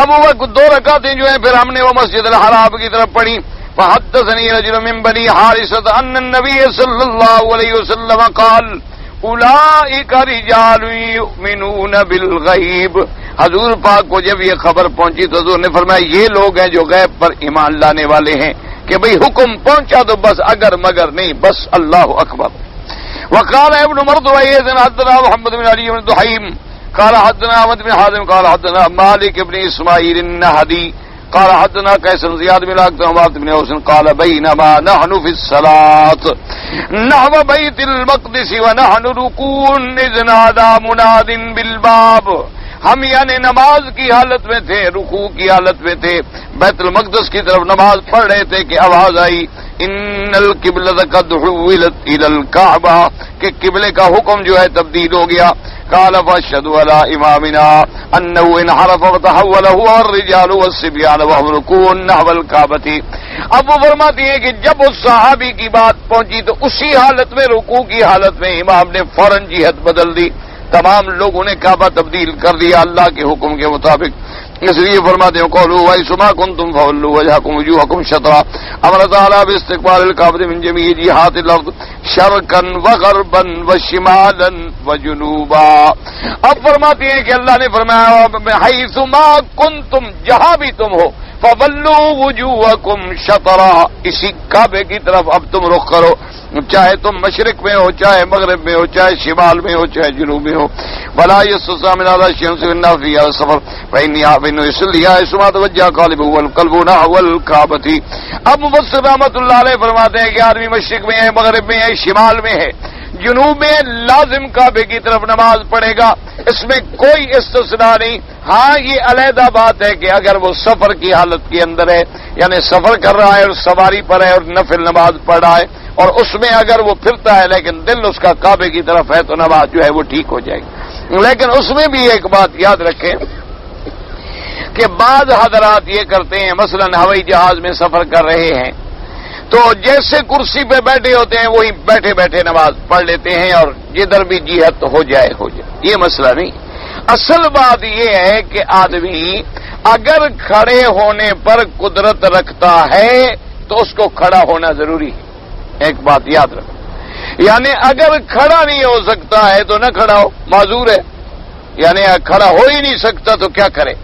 اب وہ 2 رکعتیں جو ہیں پھر ہم نے وہ مسجد الحرام کی طرف پڑھی. فحدثني رجل من بني حارثة أن النبي صلى الله عليه وسلم قال أولئك رجال يؤمنون بالغيب. حضور پاک کو جب یہ خبر پہنچی تو حضور نے فرمایا یہ لوگ ہیں جو غیب پر ایمان لانے والے ہیں کہ بھئی حکم پہنچا تو بس اگر مگر نہیں بس اللہ اکبر. وقال ابن مردويه حدثنا محمد بن علي بن دحيم قال حدثنا احمد بن حازم قال حدثنا مالك بن اسماعيل النهدي قال حدثنا قيس بن زياد بن عبد الله بن اوس قال بينما نحن في الصلاة نحو بيت المقدس ونحن ركوع اذ نادى مناد بالباب. ہم یعنی نماز کی حالت میں تھے, رکوع کی حالت میں تھے, بیت المقدس کی طرف نماز پڑھ رہے تھے کہ آواز آئی ان القبلۃ قد حولت الی الکعبہ کہ قبلے کا حکم جو ہے تبدیل ہو گیا. قال فاشهد على امامنا انه انحرف وتحول هو الرجال والصبيان وهم ركوع نحو الكعبة. اب وہ فرماتی ہیں کہ جب اس صحابی کی بات پہنچی تو اسی حالت میں رکوع کی حالت میں امام نے فوراً جہت بدل دی. تمام لوگوں نے کعبہ تبدیل کر دیا اللہ کے حکم کے مطابق. اس لیے فرماتے ہیں قولوا وَإِسْمَا كُنْتُمْ فَوَلُّوا وَجْهَكُمْ وُجُوهَكُمْ شَطْرَهُ أَمَرَ تَعَالَى بِاسْتِقْبَالِ الْكَعْبَةِ مِنْ جَمِيعِ جِهَاتِ الْأَرْضِ شَرْقًا وَغَرْبًا وَشِمَالًا وَجُنُوبًا. اب فرماتے ہیں کہ اللہ نے فرمایا حیث ما کنتم جہاں بھی تم ہو فَوَلُّوا وُجُوهَكُمْ شَطْرَهُ اسی کعبے کی طرف اب تم رخ کرو چاہے تم مشرق میں ہو چاہے مغرب میں ہو چاہے شمال میں ہو چاہے جنوب میں ہو. ولا يستثنى من هذا الشيء الناس في هذا السفر فإنه يصلي اسما توجه قلبه والقلب نحو الكعبة. اب مفسر رحمۃ اللہ علیہ فرماتے ہیں کہ آدمی مشرق میں ہے مغرب میں ہے شمال میں ہے جنوب میں لازم کعبے کی طرف نماز پڑھے گا. اس میں کوئی استثناء نہیں. ہاں یہ علیحدہ بات ہے کہ اگر وہ سفر کی حالت کے اندر ہے یعنی سفر کر رہا ہے اور سواری پر ہے اور نفل نماز پڑھ رہا ہے اور اس میں اگر وہ پھرتا ہے لیکن دل اس کا کعبے کی طرف ہے تو نماز جو ہے وہ ٹھیک ہو جائے گی. لیکن اس میں بھی ایک بات یاد رکھیں کہ بعض حضرات یہ کرتے ہیں مثلا ہوائی جہاز میں سفر کر رہے ہیں تو جیسے کرسی پہ بیٹھے ہوتے ہیں وہی بیٹھے بیٹھے نماز پڑھ لیتے ہیں اور جدھر بھی جہت ہو جائے. یہ مسئلہ نہیں. اصل بات یہ ہے کہ آدمی اگر کھڑے ہونے پر قدرت رکھتا ہے تو اس کو کھڑا ہونا ضروری ہے. ایک بات یاد رکھو یعنی اگر کھڑا نہیں ہو سکتا ہے تو نہ کھڑا ہو معذور ہے یعنی کھڑا ہو ہی نہیں سکتا تو کیا کرے.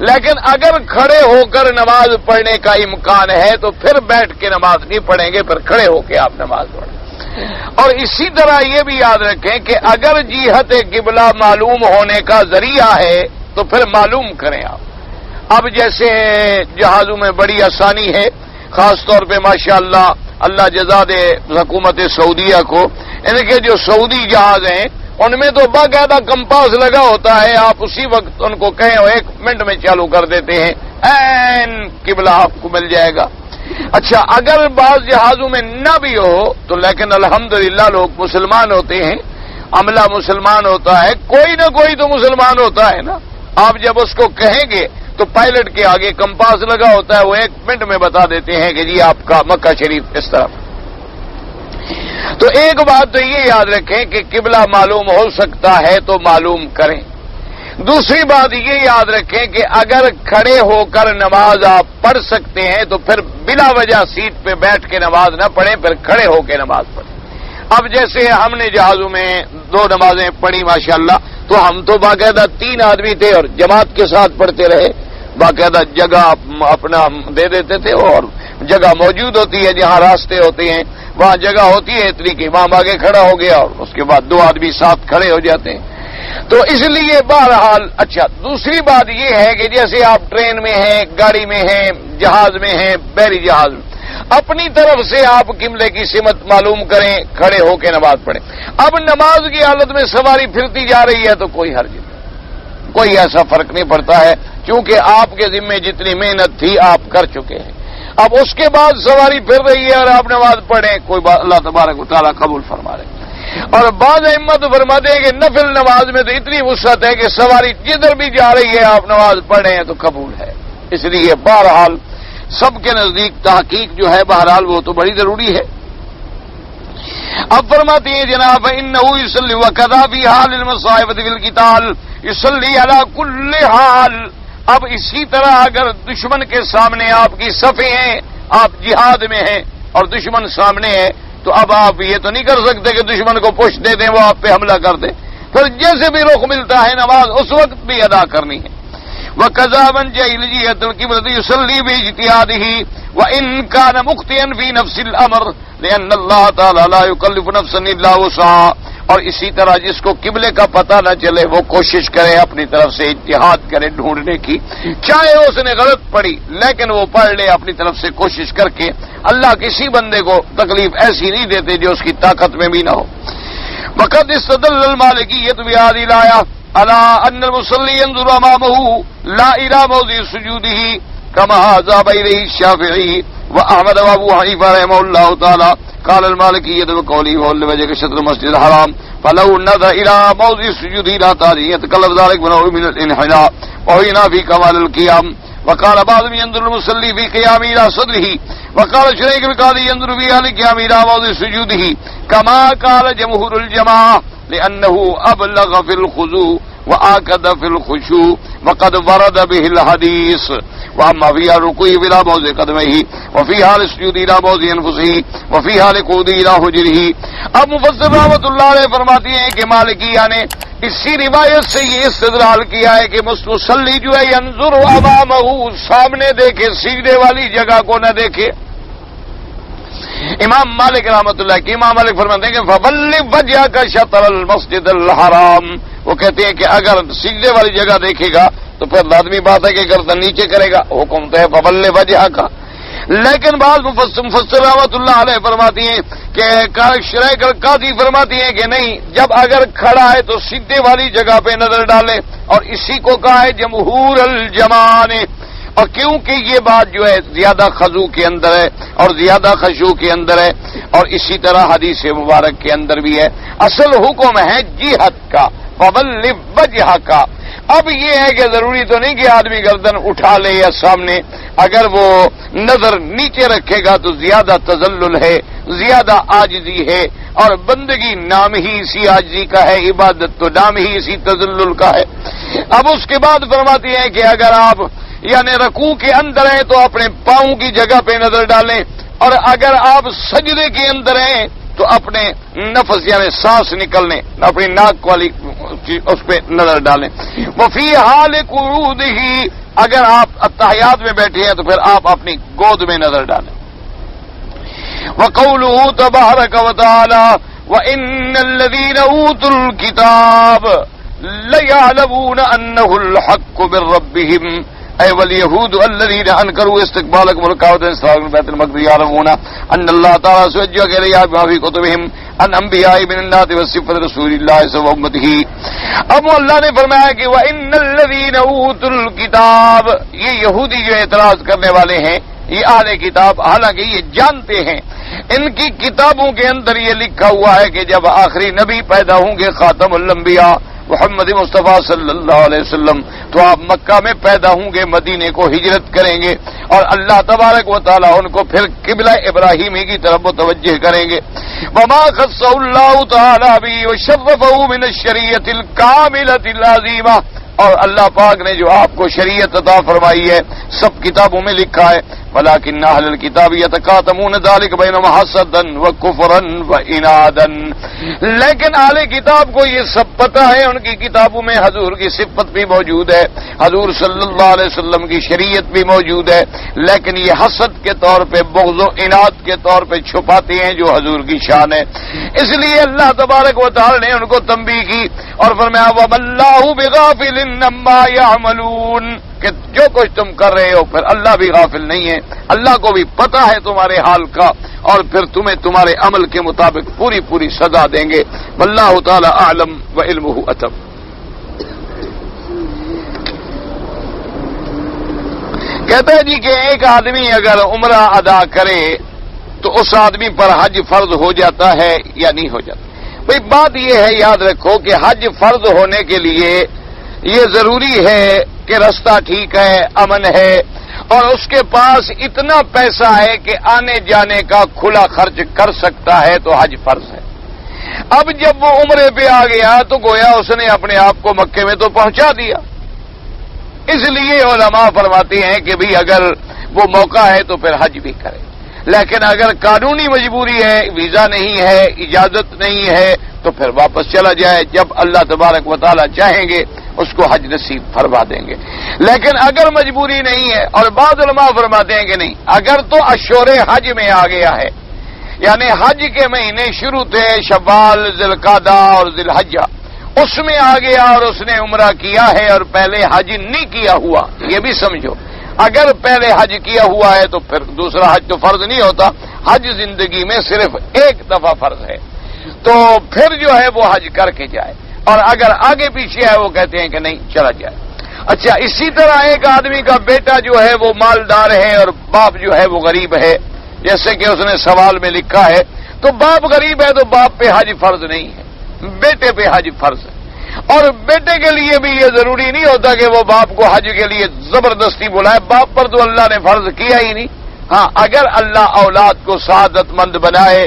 لیکن اگر کھڑے ہو کر نماز پڑھنے کا امکان ہے تو پھر بیٹھ کے نماز نہیں پڑھیں گے پھر کھڑے ہو کے آپ نماز پڑھیں. اور اسی طرح یہ بھی یاد رکھیں کہ اگر جہت قبلہ معلوم ہونے کا ذریعہ ہے تو پھر معلوم کریں آپ. اب جیسے جہازوں میں بڑی آسانی ہے خاص طور پہ ماشاءاللہ اللہ جزا دے حکومت سعودیہ کو ان کے جو سعودی جہاز ہیں ان میں تو باقاعدہ کمپاس لگا ہوتا ہے. آپ اسی وقت ان کو کہیں 1 منٹ میں چالو کر دیتے ہیں این قبلہ آپ کو مل جائے گا. اچھا اگر بعض جہازوں میں نہ بھی ہو تو لیکن الحمدللہ لوگ مسلمان ہوتے ہیں عملہ مسلمان ہوتا ہے کوئی نہ کوئی تو مسلمان ہوتا ہے نا. آپ جب اس کو کہیں گے تو پائلٹ کے آگے کمپاس لگا ہوتا ہے وہ 1 منٹ میں بتا دیتے ہیں کہ جی آپ کا مکہ شریف اس طرف. تو ایک بات تو یہ یاد رکھیں کہ قبلہ معلوم ہو سکتا ہے تو معلوم کریں. دوسری بات یہ یاد رکھیں کہ اگر کھڑے ہو کر نماز آپ پڑھ سکتے ہیں تو پھر بلا وجہ سیٹ پہ بیٹھ کے نماز نہ پڑھیں پھر کھڑے ہو کے نماز پڑھیں. اب جیسے ہم نے جہازوں میں 2 نمازیں پڑھی ماشاءاللہ تو ہم تو باقاعدہ 3 آدمی تھے اور جماعت کے ساتھ پڑھتے رہے. باقاعدہ جگہ اپنا دے دیتے تھے اور جگہ موجود ہوتی ہے جہاں راستے ہوتے ہیں وہاں جگہ ہوتی ہے اتنی کہ امام آگے کھڑا ہو گیا اور اس کے بعد 2 آدمی ساتھ کھڑے ہو جاتے ہیں. تو اس لیے بہرحال اچھا دوسری بات یہ ہے کہ جیسے آپ ٹرین میں ہیں گاڑی میں ہیں جہاز میں ہیں بحری جہاز میں اپنی طرف سے آپ قبلے کی سمت معلوم کریں کھڑے ہو کے نماز پڑھیں. اب نماز کی حالت میں سواری پھرتی جا رہی ہے تو کوئی حرج نہیں کوئی ایسا فرق نہیں پڑتا ہے کیونکہ آپ کے ذمے جتنی محنت تھی آپ کر چکے ہیں. اب اس کے بعد سواری پھر رہی ہے اور آپ نماز پڑھیں کوئی بات اللہ تبارک و تعالیٰ قبول فرما رہے. اور بعض ائمہ فرماتے ہیں کہ نفل نماز میں تو اتنی وسعت ہے کہ سواری جدھر بھی جا رہی ہے آپ نماز پڑھیں تو قبول ہے. اس لیے بہرحال سب کے نزدیک تحقیق جو ہے بہرحال وہ تو بڑی ضروری ہے. اب فرماتی ہیں جناب انه يصلي وكذا في حال المصائب في القتال يصلي على كل حال. اب اسی طرح اگر دشمن کے سامنے آپ کی صفیں ہیں آپ جہاد میں ہیں اور دشمن سامنے ہے تو اب آپ یہ تو نہیں کر سکتے کہ دشمن کو پش دے دیں وہ آپ پہ حملہ کر دیں. پھر جیسے بھی رخ ملتا ہے نماز اس وقت بھی ادا کرنی ہے. وَكَذَا مَنْ جَهِلَ جِهَةَ الْقِبْلَةِ يُصَلِّي بِاجْتِهَادِهِ وَإِنْ كَانَ مُخْطِئًا فِي نَفْسِ الْأَمْرِ لِأَنَّ اللَّهَ تَعَالَى لَا يُكَلِّفُ نَفْسًا إِلَّا وُسْعَهَا. اور اسی طرح جس کو قبلے کا پتہ نہ چلے وہ کوشش کرے اپنی طرف سے اجتہاد کرے ڈھونڈنے کی چاہے اس نے غلط پڑھی لیکن وہ پڑھ لے اپنی طرف سے کوشش کر کے. اللہ کسی بندے کو تکلیف ایسی نہیں دیتے جو اس کی طاقت میں بھی نہ ہو. وقد استدل المالکیۃ بهذه الآیہ على ان المصلی ينظر امامه لا الى موضع سجوده كما ذهب إليه الشافعي وأحمد وأبو حنيفة رحمه الله تعالى. قال المالكية بقوله وهو وجهك شطر المسجد الحرام فلو نظر إلى موضع السجود إلى تاريخ يتكلف ذلك من الانحناء وهنا في كمال القيام. وقال بعضهم ينظر المصلي في قيامه إلى صدره. وقال شريك القاضي ينظر في حال قيامه إلى موضع سجوده كما قال جمهور الجماعة لأنه أبلغ في الخضوع وآكد في الخشوع وقد ورد به الحديث. وأما في الركوع إلى موضع قدمه وفي حال السجود إلى موضع أنفسه وفي حال قعوده إلى حجره. اب مفسر رحمۃ اللہ علیہ فرماتی ہیں کہ مالکیہ نے اسی روایت سے یہ استدلال کیا ہے کہ مصلی جو ہے ینظر امامہ، سامنے دیکھے، سجدے والی جگہ کو نہ دیکھے. امام مالک رحمۃ اللہ کی امام مالک فرماتے ہیں کہ فَوَلِّ وَجْهَكَ شَطْرَ الْمَسْجِدِ الْحَرَامِ. وہ کہتے ہیں کہ اگر سجدے والی جگہ دیکھے گا تو پھر لازمی بات ہے کہ گردن نیچے کرے گا، حکم تو ہے فَوَلِّ وَجْهَكَ. لیکن بعض مفسر رحمۃ اللہ علیہ فرماتی ہیں کہ شریک القاضی فرماتی ہیں کہ نہیں، جب اگر کھڑا ہے تو سجدے والی جگہ پہ نظر ڈالے، اور اسی کو کہا ہے جمہور الجماعہ نے. اور کیونکہ یہ بات جو ہے زیادہ خضوع کے اندر ہے اور زیادہ خشوع کے اندر ہے، اور اسی طرح حدیث مبارک کے اندر بھی ہے، اصل حکم ہے جہت کا، فَوَلِّ وَجْهَكَ. اب یہ ہے کہ ضروری تو نہیں کہ آدمی گردن اٹھا لے یا سامنے، اگر وہ نظر نیچے رکھے گا تو زیادہ تذلل ہے، زیادہ عاجزی ہے، اور بندگی نام ہی اسی عاجزی کا ہے، عبادت تو نام ہی اسی تذلل کا ہے. اب اس کے بعد فرماتی ہیں کہ اگر آپ یعنی رکوع کے اندر ہیں تو اپنے پاؤں کی جگہ پہ نظر ڈالیں، اور اگر آپ سجدے کے اندر ہیں تو اپنے نفس یعنی سانس نکلنے اپنی ناک والی اس پہ نظر ڈالیں. وفی حال قعودہ، اگر آپ التحیات میں بیٹھے ہیں تو پھر آپ اپنی گود میں نظر ڈالیں. وقولہ تبارک وتعالی وَإِنَّ الَّذِينَ أُوتُوا الْكِتَابَ لَيَعْلَمُونَ أَنَّهُ الْحَقُّ مِنْ رَبِّهِمْ أي واليهود الذين أنكروا استقبالكم الكعبة استقبال بيت المقدس يعلمون أن الله تعالى سجى إليها بما في كتبهم عن أنبياء من الناس وصفة رسول الله صلى الله عليه وسلم. اب اللہ نے فرمایا کہ وَإِنَّ الَّذِينَ أُوتُوا الْكِتَابَ، یہ یہودی جو اعتراض کرنے والے ہیں، یہ اہل کتاب، حالانکہ یہ جانتے ہیں ان کی کتابوں کے اندر یہ لکھا ہوا ہے کہ جب آخری نبی پیدا ہوں گے خاتم الانبیاء محمد مصطفیٰ صلی اللہ علیہ وسلم، تو آپ مکہ میں پیدا ہوں گے، مدینے کو ہجرت کریں گے، اور اللہ تبارک و تعالیٰ ان کو پھر قبلہ ابراہیمی کی طرف متوجہ کریں گے. وما خص اللہ تعالیٰ بھی وشرفہ من الشریعۃ الکاملۃ العظیمہ، اور اللہ پاک نے جو آپ کو شریعت عطا فرمائی ہے سب کتابوں میں لکھا ہے. ولكن اهل الكتاب يتكاتمون ذلك بينهم حسدا وكفرا وعنادا، لیکن اہل کتاب کو یہ سب پتہ ہے، ان کی کتابوں میں حضور کی صفت بھی موجود ہے، حضور صلی اللہ علیہ وسلم کی شریعت بھی موجود ہے، لیکن یہ حسد کے طور پہ، بغض و عناد کے طور پہ چھپاتے ہیں جو حضور کی شان ہے. اس لیے اللہ تبارک و تعالی نے ان کو تنبیہ کی اور فرمایا وَمَا اللَّهُ بِغَافِلٍ عَمَّا يَعْمَلُونَ، کہ جو کچھ تم کر رہے ہو پھر اللہ بھی غافل نہیں ہے، اللہ کو بھی پتہ ہے تمہارے حال کا، اور پھر تمہیں تمہارے عمل کے مطابق پوری پوری سزا دیں گے. واللہ تعالی اعلم وعلمہ اتم. کہتا ہے جی کہ ایک آدمی اگر عمرہ ادا کرے تو اس آدمی پر حج فرض ہو جاتا ہے یا نہیں ہو جاتا؟ بھئی بات یہ ہے، یاد رکھو کہ حج فرض ہونے کے لیے یہ ضروری ہے کہ رستہ ٹھیک ہے، امن ہے، اور اس کے پاس اتنا پیسہ ہے کہ آنے جانے کا کھلا خرچ کر سکتا ہے تو حج فرض ہے. اب جب وہ عمرے پہ آ گیا تو گویا اس نے اپنے آپ کو مکے میں تو پہنچا دیا. اس لیے علماء فرماتے ہیں کہ بھی اگر وہ موقع ہے تو پھر حج بھی کرے، لیکن اگر قانونی مجبوری ہے، ویزا نہیں ہے، اجازت نہیں ہے، تو پھر واپس چلا جائے. جب اللہ تبارک و تعالی چاہیں گے اس کو حج نصیب فرما دیں گے. لیکن اگر مجبوری نہیں ہے، اور بعض علماء فرماتے ہیں کہ نہیں، اگر تو اشہر حج میں آ گیا ہے، یعنی حج کے مہینے شروع تھے شوال، ذی القعدہ اور ذی الحجہ، اس میں آ گیا اور اس نے عمرہ کیا ہے اور پہلے حج نہیں کیا ہوا، یہ بھی سمجھو. اگر پہلے حج کیا ہوا ہے تو پھر دوسرا حج تو فرض نہیں ہوتا، حج زندگی میں صرف ایک دفعہ فرض ہے، تو پھر جو ہے وہ حج کر کے جائے. اور اگر آگے پیچھے ہے وہ کہتے ہیں کہ نہیں چلا جائے. اچھا، اسی طرح ایک آدمی کا بیٹا جو ہے وہ مالدار ہے اور باپ جو ہے وہ غریب ہے، جیسے کہ اس نے سوال میں لکھا ہے، تو باپ غریب ہے تو باپ پہ حج فرض نہیں ہے، بیٹے پہ حج فرض ہے۔ اور بیٹے کے لیے بھی یہ ضروری نہیں ہوتا کہ وہ باپ کو حج کے لیے زبردستی بلائے، باپ پر تو اللہ نے فرض کیا ہی نہیں۔ ہاں، اگر اللہ اولاد کو سعادت مند بنائے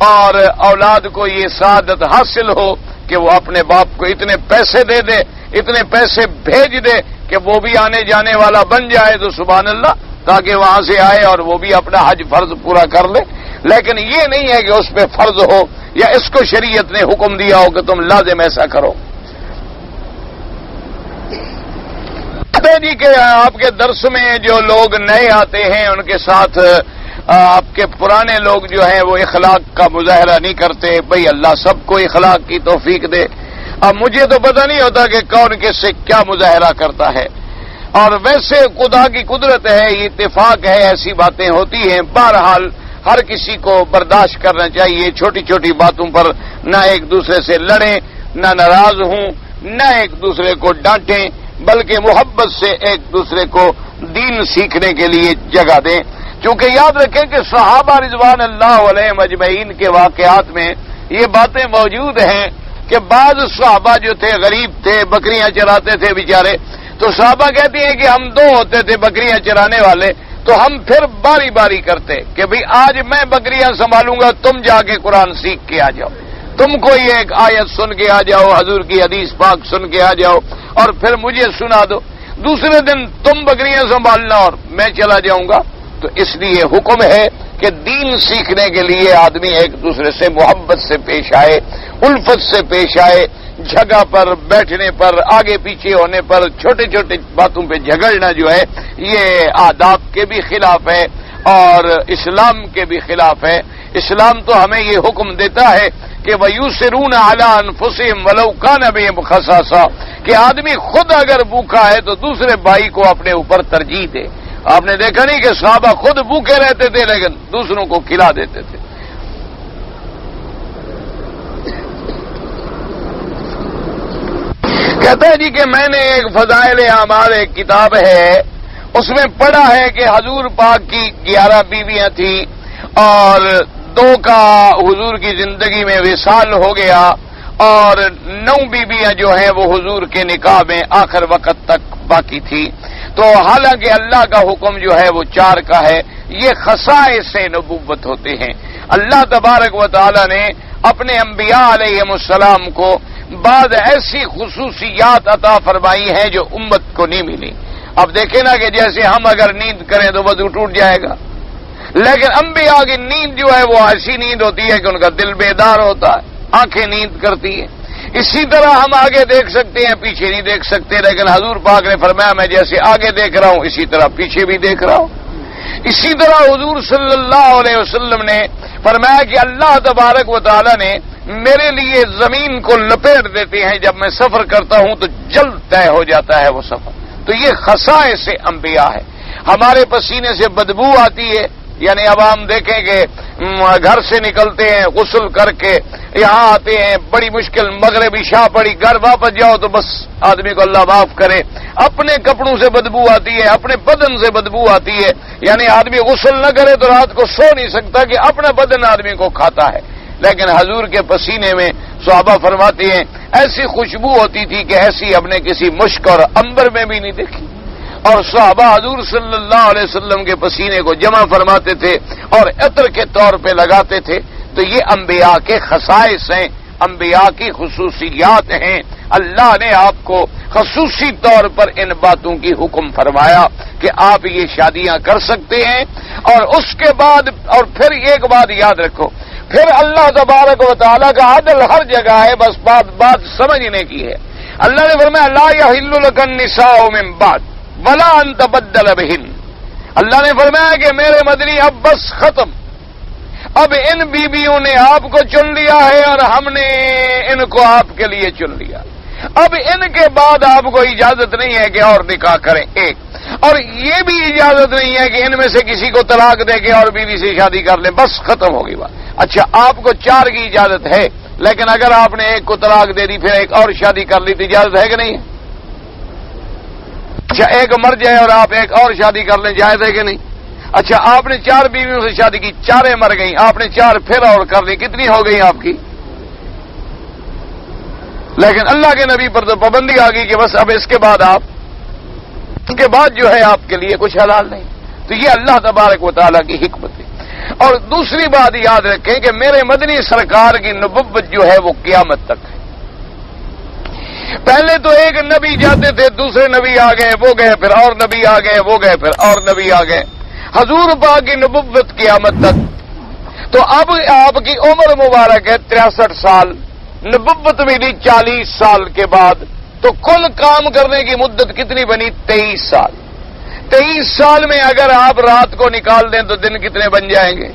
اور اولاد کو یہ سعادت حاصل ہو کہ وہ اپنے باپ کو اتنے پیسے دے دے، اتنے پیسے بھیج دے کہ وہ بھی آنے جانے والا بن جائے، تو سبحان اللہ، تاکہ وہاں سے آئے اور وہ بھی اپنا حج فرض پورا کر لے۔ لیکن یہ نہیں ہے کہ اس پہ فرض ہو یا اس کو شریعت نے حکم دیا ہو کہ تم لازم ایسا کرو۔ جی کہ آپ کے درس میں جو لوگ نئے آتے ہیں ان کے ساتھ آپ کے پرانے لوگ جو ہیں وہ اخلاق کا مظاہرہ نہیں کرتے۔ بھئی اللہ سب کو اخلاق کی توفیق دے۔ اب مجھے تو پتہ نہیں ہوتا کہ کون کس سے کیا مظاہرہ کرتا ہے، اور ویسے خدا کی قدرت ہے، یہ اتفاق ہے، ایسی باتیں ہوتی ہیں۔ بہرحال ہر کسی کو برداشت کرنا چاہیے، چھوٹی چھوٹی باتوں پر نہ ایک دوسرے سے لڑیں، نہ ناراض ہوں، نہ ایک دوسرے کو ڈانٹیں، بلکہ محبت سے ایک دوسرے کو دین سیکھنے کے لیے جگہ دیں۔ چونکہ یاد رکھیں کہ صحابہ رضوان اللہ علیہم اجمعین کے واقعات میں یہ باتیں موجود ہیں کہ بعض صحابہ جو تھے غریب تھے، بکریاں چراتے تھے بیچارے، تو صحابہ کہتی ہیں کہ ہم دو ہوتے تھے بکریاں چرانے والے، تو ہم پھر باری باری کرتے کہ بھئی آج میں بکریاں سنبھالوں گا، تم جا کے قرآن سیکھ کے آ جاؤ، تم کوئی ایک آیت سن کے آ جاؤ، حضور کی حدیث پاک سن کے آ جاؤ اور پھر مجھے سنا دو، دوسرے دن تم بکریاں سنبھالنا اور میں چلا جاؤں گا۔ تو اس لیے حکم ہے کہ دین سیکھنے کے لیے آدمی ایک دوسرے سے محبت سے پیش آئے، الفت سے پیش آئے، جگہ پر بیٹھنے پر، آگے پیچھے ہونے پر، چھوٹے چھوٹے باتوں پہ جھگڑنا جو ہے یہ آداب کے بھی خلاف ہے اور اسلام کے بھی خلاف ہے۔ اسلام تو ہمیں یہ حکم دیتا ہے کہ وَيُسِرُونَ عَلَىٰ أَنفُسِهِمْ وَلَوْ كَانَ بِهِمْ خَصَاصَةٌ، کہ آدمی خود اگر بھوکا ہے تو دوسرے بھائی کو اپنے اوپر ترجیح دے۔ آپ نے دیکھا نہیں کہ صحابہ خود بھوکے رہتے تھے لیکن دوسروں کو کھلا دیتے تھے۔ کہتا ہے جی کہ میں نے ایک فضائل اعمال ایک کتاب ہے، اس میں پڑھا ہے کہ حضور پاک کی 11 بیویاں تھیں اور 2 کا حضور کی زندگی میں وصال ہو گیا اور 9 بیویاں جو ہیں وہ حضور کے نکاح میں آخر وقت تک باقی تھی۔ تو حالانکہ اللہ کا حکم جو ہے وہ 4 کا ہے، یہ خصائص نبوت ہوتے ہیں۔ اللہ تبارک و تعالی نے اپنے انبیاء علیہم السلام کو بعض ایسی خصوصیات عطا فرمائی ہیں جو امت کو نہیں ملی۔ اب دیکھیں نا کہ جیسے ہم اگر نیند کریں تو وضو ٹوٹ جائے گا، لیکن انبیاء کی نیند جو ہے وہ ایسی نیند ہوتی ہے کہ ان کا دل بیدار ہوتا ہے، آنکھیں نیند کرتی ہیں۔ اسی طرح ہم آگے دیکھ سکتے ہیں، پیچھے نہیں دیکھ سکتے، لیکن حضور پاک نے فرمایا میں جیسے آگے دیکھ رہا ہوں اسی طرح پیچھے بھی دیکھ رہا ہوں۔ اسی طرح حضور صلی اللہ علیہ وسلم نے فرمایا کہ اللہ تبارک و تعالی نے میرے لیے زمین کو لپیٹ دیتے ہیں، جب میں سفر کرتا ہوں تو جلد طے ہو جاتا ہے وہ سفر۔ تو یہ خصائص انبیاء ہے۔ ہمارے پسینے سے بدبو آتی ہے، یعنی اب ہم دیکھیں کہ گھر سے نکلتے ہیں غسل کر کے یہاں آتے ہیں، بڑی مشکل مغرب عشاء پڑی، گھر واپس جاؤ تو بس آدمی کو اللہ معاف کرے اپنے کپڑوں سے بدبو آتی ہے، اپنے بدن سے بدبو آتی ہے، یعنی آدمی غسل نہ کرے تو رات کو سو نہیں سکتا کہ اپنا بدن آدمی کو کھاتا ہے۔ لیکن حضور کے پسینے میں صحابہ فرماتے ہیں ایسی خوشبو ہوتی تھی کہ ایسی ہم نے کسی مشک اور عنبر میں بھی نہیں دیکھی۔ اور صحابہ حضور صلی اللہ علیہ وسلم کے پسینے کو جمع فرماتے تھے اور عطر کے طور پہ لگاتے تھے۔ تو یہ انبیاء کے خصائص ہیں، انبیاء کی خصوصیات ہیں۔ اللہ نے آپ کو خصوصی طور پر ان باتوں کی حکم فرمایا کہ آپ یہ شادیاں کر سکتے ہیں، اور اس کے بعد اور پھر ایک بات یاد رکھو، پھر اللہ تبارک و تعالیٰ کا عدل ہر جگہ ہے، بس بات سمجھنے کی ہے۔ اللہ نے فرمایا لا یحل لک النساء من بعد ولا ان تبدل بہن۔ اللہ نے فرمایا کہ میرے مدنی اب بس ختم، اب ان بیویوں نے آپ کو چن لیا ہے اور ہم نے ان کو آپ کے لیے چن لیا، اب ان کے بعد آپ کو اجازت نہیں ہے کہ اور نکاح کریں ایک، اور یہ بھی اجازت نہیں ہے کہ ان میں سے کسی کو طلاق دے کے اور بیوی سے شادی کر لیں، بس ختم ہوگی بات۔ اچھا آپ کو 4 کی اجازت ہے، لیکن اگر آپ نے ایک کو طلاق دے دی پھر ایک اور شادی کر لی تو اجازت ہے کہ نہیں ہے؟ اچھا ایک مر جائے اور آپ ایک اور شادی کر لیں، جائز ہے کہ نہیں؟ اچھا آپ نے 4 بیویوں سے شادی کی، 4 مر گئیں، آپ نے 4 پھر اور کر لی، کتنی ہو گئی آپ کی؟ لیکن اللہ کے نبی پر تو پابندی آ گئی کہ بس اب اس کے بعد جو ہے آپ کے لیے کچھ حلال نہیں۔ تو یہ اللہ تبارک و تعالیٰ کی حکمت ہے۔ اور دوسری بات یاد رکھیں کہ میرے مدنی سرکار کی نبوت جو ہے وہ قیامت تک ہے۔ پہلے تو ایک نبی جاتے تھے، دوسرے نبی آ گئے وہ گئے، پھر اور نبی آ گئے وہ گئے، پھر اور نبی آ گئے، حضور پاک کی نبوت قیامت تک۔ تو اب آپ کی عمر مبارک ہے 63 سال، نبوت ملی 40 سال کے بعد، تو کل کام کرنے کی مدت کتنی بنی؟ 23 سال۔ 23 سال میں اگر آپ رات کو نکال دیں تو دن کتنے بن جائیں گے؟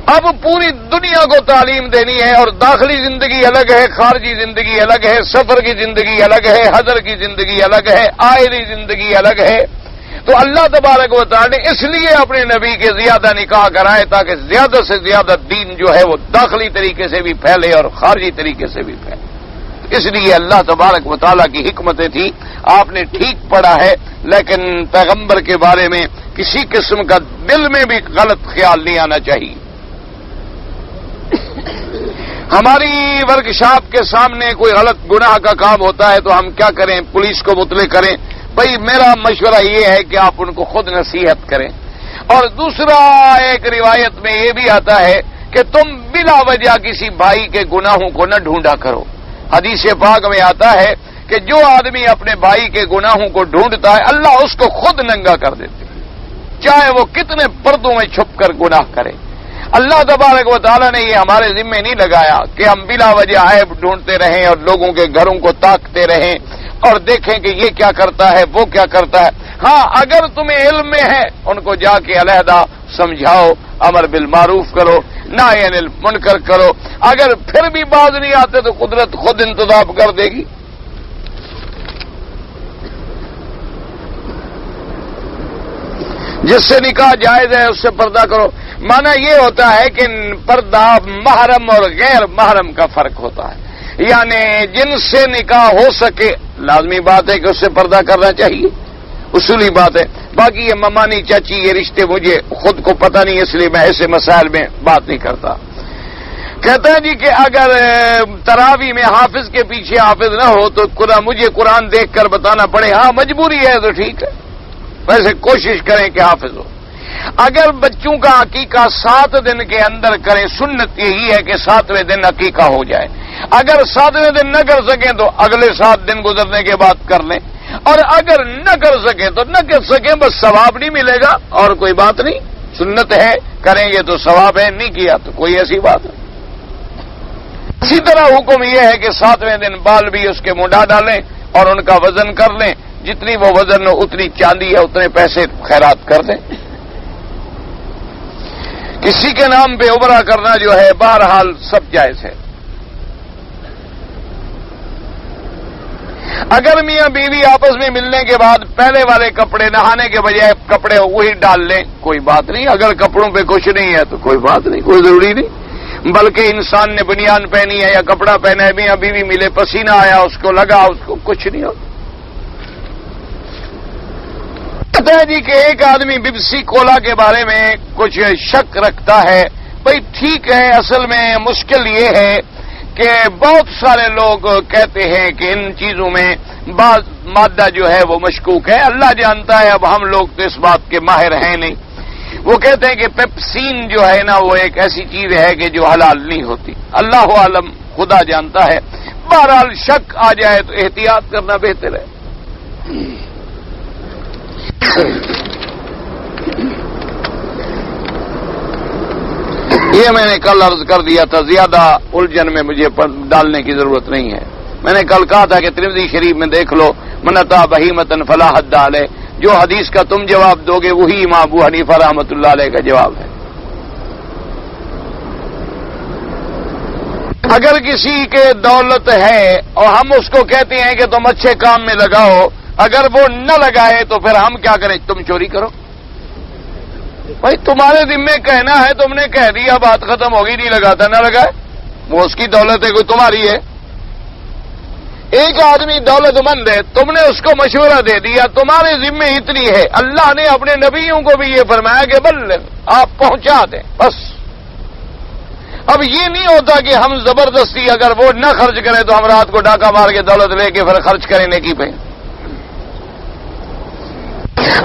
اب پوری دنیا کو تعلیم دینی ہے، اور داخلی زندگی الگ ہے، خارجی زندگی الگ ہے، سفر کی زندگی الگ ہے، حضر کی زندگی الگ ہے، آئلی زندگی الگ ہے۔ تو اللہ تبارک و تعالی نے اس لیے اپنے نبی کے زیادہ نکاح کرائے تاکہ زیادہ سے زیادہ دین جو ہے وہ داخلی طریقے سے بھی پھیلے اور خارجی طریقے سے بھی پھیلے۔ اس لیے اللہ تبارک و تعالیٰ کی حکمتیں تھی۔ آپ نے ٹھیک پڑھا ہے، لیکن پیغمبر کے بارے میں کسی قسم کا دل میں بھی غلط خیال نہیں آنا چاہیے۔ ہماری ورکشاپ کے سامنے کوئی غلط گناہ کا کام ہوتا ہے تو ہم کیا کریں؟ پولیس کو مطلع کریں؟ بھائی میرا مشورہ یہ ہے کہ آپ ان کو خود نصیحت کریں۔ اور دوسرا ایک روایت میں یہ بھی آتا ہے کہ تم بلا وجہ کسی بھائی کے گناہوں کو نہ ڈھونڈا کرو۔ حدیث پاک میں آتا ہے کہ جو آدمی اپنے بھائی کے گناہوں کو ڈھونڈتا ہے اللہ اس کو خود ننگا کر دیتے ہیں، چاہے وہ کتنے پردوں میں چھپ کر گناہ کرے۔ اللہ تبارک و تعالیٰ نے یہ ہمارے ذمے نہیں لگایا کہ ہم بلا وجہ عیب ڈھونڈتے رہیں اور لوگوں کے گھروں کو تاکتے رہیں اور دیکھیں کہ یہ کیا کرتا ہے وہ کیا کرتا ہے۔ ہاں اگر تمہیں علم میں ہے ان کو جا کے علیحدہ سمجھاؤ، امر بالمعروف کرو، نہی عن المنکر کرو۔ اگر پھر بھی باز نہیں آتے تو قدرت خود انتظام کر دے گی۔ جس سے نکاح جائز ہے اس سے پردہ کرو۔ مانا یہ ہوتا ہے کہ پردہ محرم اور غیر محرم کا فرق ہوتا ہے، یعنی جن سے نکاح ہو سکے لازمی بات ہے کہ اس سے پردہ کرنا چاہیے، اصولی بات ہے۔ باقی یہ ممانی چاچی یہ رشتے مجھے خود کو پتہ نہیں، اس لیے میں ایسے مسائل میں بات نہیں کرتا۔ کہتا ہے جی کہ اگر تراوی میں حافظ کے پیچھے حافظ نہ ہو تو مجھے قرآن دیکھ کر بتانا پڑے۔ ہاں مجبوری ہے تو ٹھیک ہے، ویسے کوشش کریں کہ حافظ ہو۔ اگر بچوں کا عقیقہ 7 دن کے اندر کریں، سنت یہی ہے کہ 7ویں دن عقیقہ ہو جائے۔ اگر 7ویں دن نہ کر سکیں تو اگلے 7 دن گزرنے کے بعد کر لیں، اور اگر نہ کر سکیں تو نہ کر سکیں، بس ثواب نہیں ملے گا اور کوئی بات نہیں۔ سنت ہے، کریں گے تو ثواب ہے، نہیں کیا تو کوئی ایسی بات نہیں۔ اسی طرح حکم یہ ہے کہ 7ویں دن بال بھی اس کے منڈا ڈالیں اور ان کا وزن کر لیں، جتنی وہ وزن ہو اتنی چاندی ہے اتنے پیسے خیرات کر دیں۔ کسی کے نام پہ عمرہ کرنا جو ہے بہرحال سب جائز ہے۔ اگر میاں بیوی آپس میں ملنے کے بعد پہلے والے کپڑے نہانے کے بجائے کپڑے وہی ڈال لیں کوئی بات نہیں۔ اگر کپڑوں پہ کچھ نہیں ہے تو کوئی بات نہیں، کوئی ضروری نہیں۔ بلکہ انسان نے بنیان پہنی ہے یا کپڑا پہنا ہے، میاں بیوی ملے، پسینہ آیا اس کو لگا، اس کو کچھ نہیں ہو۔ کہتا ہے جی کہ ایک آدمی ببسی کولا کے بارے میں کچھ شک رکھتا ہے۔ بھئی ٹھیک ہے، اصل میں مشکل یہ ہے کہ بہت سارے لوگ کہتے ہیں کہ ان چیزوں میں بعض مادہ جو ہے وہ مشکوک ہے، اللہ جانتا ہے، اب ہم لوگ تو اس بات کے ماہر ہیں نہیں۔ وہ کہتے ہیں کہ پیپسین جو ہے نا وہ ایک ایسی چیز ہے کہ جو حلال نہیں ہوتی، اللہ عالم، خدا جانتا ہے۔ بہرحال شک آ جائے تو احتیاط کرنا بہتر ہے۔ یہ میں نے کل عرض کر دیا تھا، زیادہ الجھن میں مجھے ڈالنے کی ضرورت نہیں ہے۔ میں نے کل کہا تھا کہ ترمذی شریف میں دیکھ لو، من اتی بہیمۃ فلا حد علیہ، جو حدیث کا تم جواب دو گے وہی امام ابو حنیفہ رحمۃ اللہ علیہ کا جواب ہے۔ اگر کسی کے دولت ہے اور ہم اس کو کہتے ہیں کہ تم اچھے کام میں لگاؤ، اگر وہ نہ لگائے تو پھر ہم کیا کریں؟ تم چوری کرو۔ بھائی تمہارے ذمے کہنا ہے، تم نے کہہ دیا، بات ختم ہوگی، نہیں لگاتا نہ لگائے، وہ اس کی دولت ہے، کوئی تمہاری ہے۔ ایک آدمی دولت مند ہے، تم نے اس کو مشورہ دے دیا، تمہارے ذمے اتنی ہے، اللہ نے اپنے نبیوں کو بھی یہ فرمایا کہ بلغ، آپ پہنچا دیں بس۔ اب یہ نہیں ہوتا کہ ہم زبردستی اگر وہ نہ خرچ کریں تو ہم رات کو ڈاکہ مار کے دولت لے کے پھر خرچ کریں نیکی پہ۔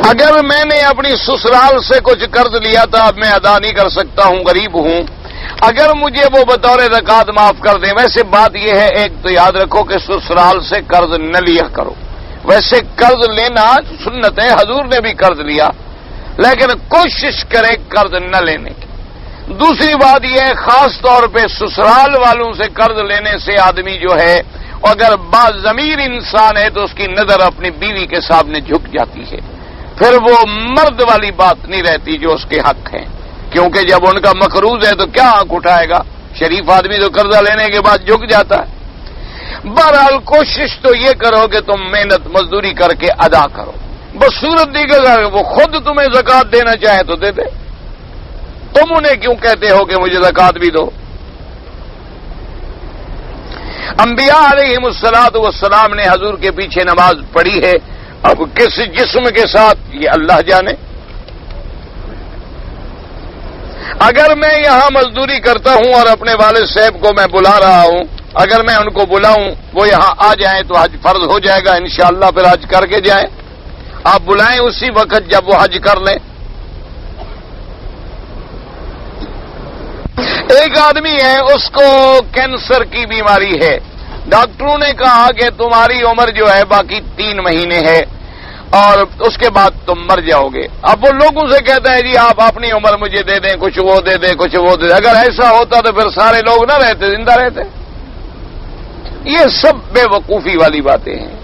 اگر میں نے اپنی سسرال سے کچھ قرض لیا تھا، اب میں ادا نہیں کر سکتا ہوں، غریب ہوں، اگر مجھے وہ بطور زکات معاف کر دیں۔ ویسے بات یہ ہے، ایک تو یاد رکھو کہ سسرال سے قرض نہ لیا کرو، ویسے قرض لینا سنت ہے، حضور نے بھی قرض لیا، لیکن کوشش کرے قرض نہ لینے کی۔ دوسری بات یہ ہے، خاص طور پہ سسرال والوں سے قرض لینے سے آدمی جو ہے، اگر باضمیر انسان ہے تو اس کی نظر اپنی بیوی کے سامنے جھک جاتی ہے، پھر وہ مرد والی بات نہیں رہتی جو اس کے حق ہے، کیونکہ جب ان کا مقروض ہے تو کیا آنکھ اٹھائے گا؟ شریف آدمی تو قرضہ لینے کے بعد جھک جاتا ہے۔ بہرحال کوشش تو یہ کرو کہ تم محنت مزدوری کر کے ادا کرو، بس صورت دی کہ وہ خود تمہیں زکات دینا چاہے تو دے دے، تم انہیں کیوں کہتے ہو کہ مجھے زکات بھی دو؟ انبیاء علیہم الصلوۃ والسلام نے حضور کے پیچھے نماز پڑھی ہے، اب کس جسم کے ساتھ یہ اللہ جانے۔ اگر میں یہاں مزدوری کرتا ہوں اور اپنے والد صاحب کو میں بلا رہا ہوں، اگر میں ان کو بلاؤں وہ یہاں آ جائیں تو حج فرض ہو جائے گا انشاءاللہ، پھر حج کر کے جائیں۔ آپ بلائیں اسی وقت جب وہ حج کر لیں۔ ایک آدمی ہے، اس کو کینسر کی بیماری ہے، ڈاکٹروں نے کہا کہ تمہاری عمر جو ہے باقی 3 مہینے ہے اور اس کے بعد تم مر جاؤ گے۔ اب وہ لوگوں سے کہتا ہے جی آپ اپنی عمر مجھے دے دیں، کچھ وہ دے دیں، کچھ وہ دے دیں۔ اگر ایسا ہوتا تو پھر سارے لوگ نہ رہتے، زندہ رہتے۔ یہ سب بے وقوفی والی باتیں ہیں،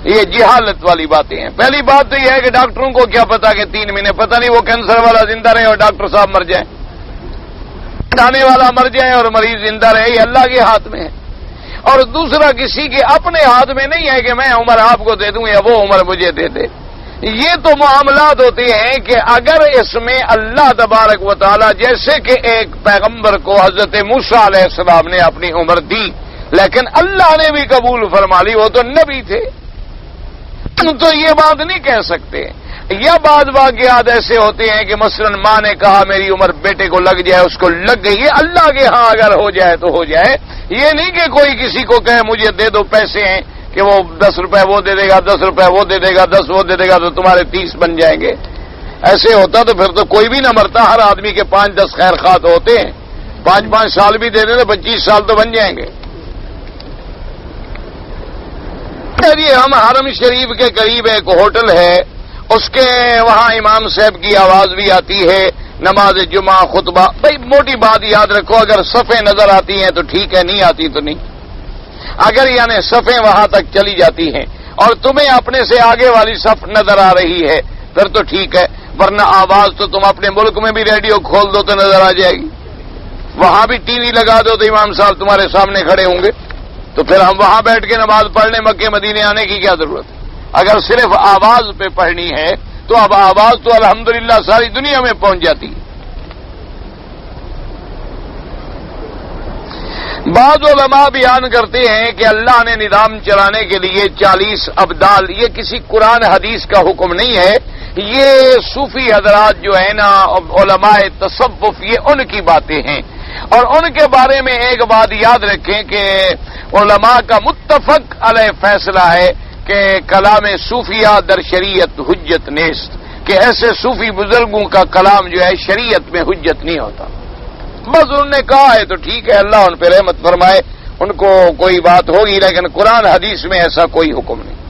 یہ جہالت والی باتیں ہیں۔ پہلی بات تو یہ ہے کہ ڈاکٹروں کو کیا پتا کہ 3 مہینے، پتہ نہیں وہ کینسر والا زندہ رہے اور ڈاکٹر صاحب مر جائیں، کھانے والا مر جائے اور مریض زندہ رہے، یہ اللہ کے ہاتھ میں ہے۔ اور دوسرا کسی کے اپنے ہاتھ میں نہیں ہے کہ میں عمر آپ کو دے دوں یا وہ عمر مجھے دے دے۔ یہ تو معاملات ہوتے ہیں کہ اگر اس میں اللہ تبارک و تعالی، جیسے کہ ایک پیغمبر کو حضرت موسیٰ علیہ السلام نے اپنی عمر دی لیکن اللہ نے بھی قبول فرما لی، وہ تو نبی تھے، تو یہ بات نہیں کہہ سکتے۔ یا بعض واقعات ایسے ہوتے ہیں کہ مثلا ماں نے کہا میری عمر بیٹے کو لگ جائے، اس کو لگ گئی، یہ اللہ کے ہاں اگر ہو جائے تو ہو جائے۔ یہ نہیں کہ کوئی کسی کو کہے مجھے دے دو پیسے ہیں کہ وہ 10 روپے وہ دے دے گا، 10 روپے وہ دے دے گا، 10 وہ دے دے گا تو تمہارے 30 بن جائیں گے۔ ایسے ہوتا تو پھر تو کوئی بھی نہ مرتا، ہر آدمی کے 5-10 خیر خواہ ہوتے ہیں، 5-5 سال بھی دے دیں تو 25 سال تو بن جائیں گے۔ یہ ہم حرم شریف کے قریب ایک ہوٹل ہے، اس کے وہاں امام صاحب کی آواز بھی آتی ہے، نماز جمعہ خطبہ۔ بھائی موٹی بات یاد رکھو، اگر صفیں نظر آتی ہیں تو ٹھیک ہے، نہیں آتی تو نہیں۔ اگر یعنی صفیں وہاں تک چلی جاتی ہیں اور تمہیں اپنے سے آگے والی صف نظر آ رہی ہے پھر تو ٹھیک ہے، ورنہ آواز تو تم اپنے ملک میں بھی ریڈیو کھول دو تو نظر آ جائے گی، وہاں بھی ٹی وی لگا دو تو امام صاحب تمہارے سامنے کھڑے ہوں گے، تو پھر ہم وہاں بیٹھ کے نماز پڑھنے مکے مدینے آنے کی کیا ضرورت ہے؟ اگر صرف آواز پہ پڑھنی ہے تو اب آواز تو الحمدللہ ساری دنیا میں پہنچ جاتی ہے۔ بعض علماء بیان کرتے ہیں کہ اللہ نے نظام چلانے کے لیے 40 ابدال، یہ کسی قرآن حدیث کا حکم نہیں ہے، یہ صوفی حضرات جو ہیں نا علماء تصوف، یہ ان کی باتیں ہیں۔ اور ان کے بارے میں ایک بات یاد رکھیں کہ علماء کا متفق علیہ فیصلہ ہے کہ کلام صوفیہ در شریعت حجت نیست، کہ ایسے صوفی بزرگوں کا کلام جو ہے شریعت میں حجت نہیں ہوتا۔ بس انہوں نے کہا ہے تو ٹھیک ہے، اللہ ان پہ رحمت فرمائے، ان کو کوئی بات ہوگی، لیکن قرآن حدیث میں ایسا کوئی حکم نہیں۔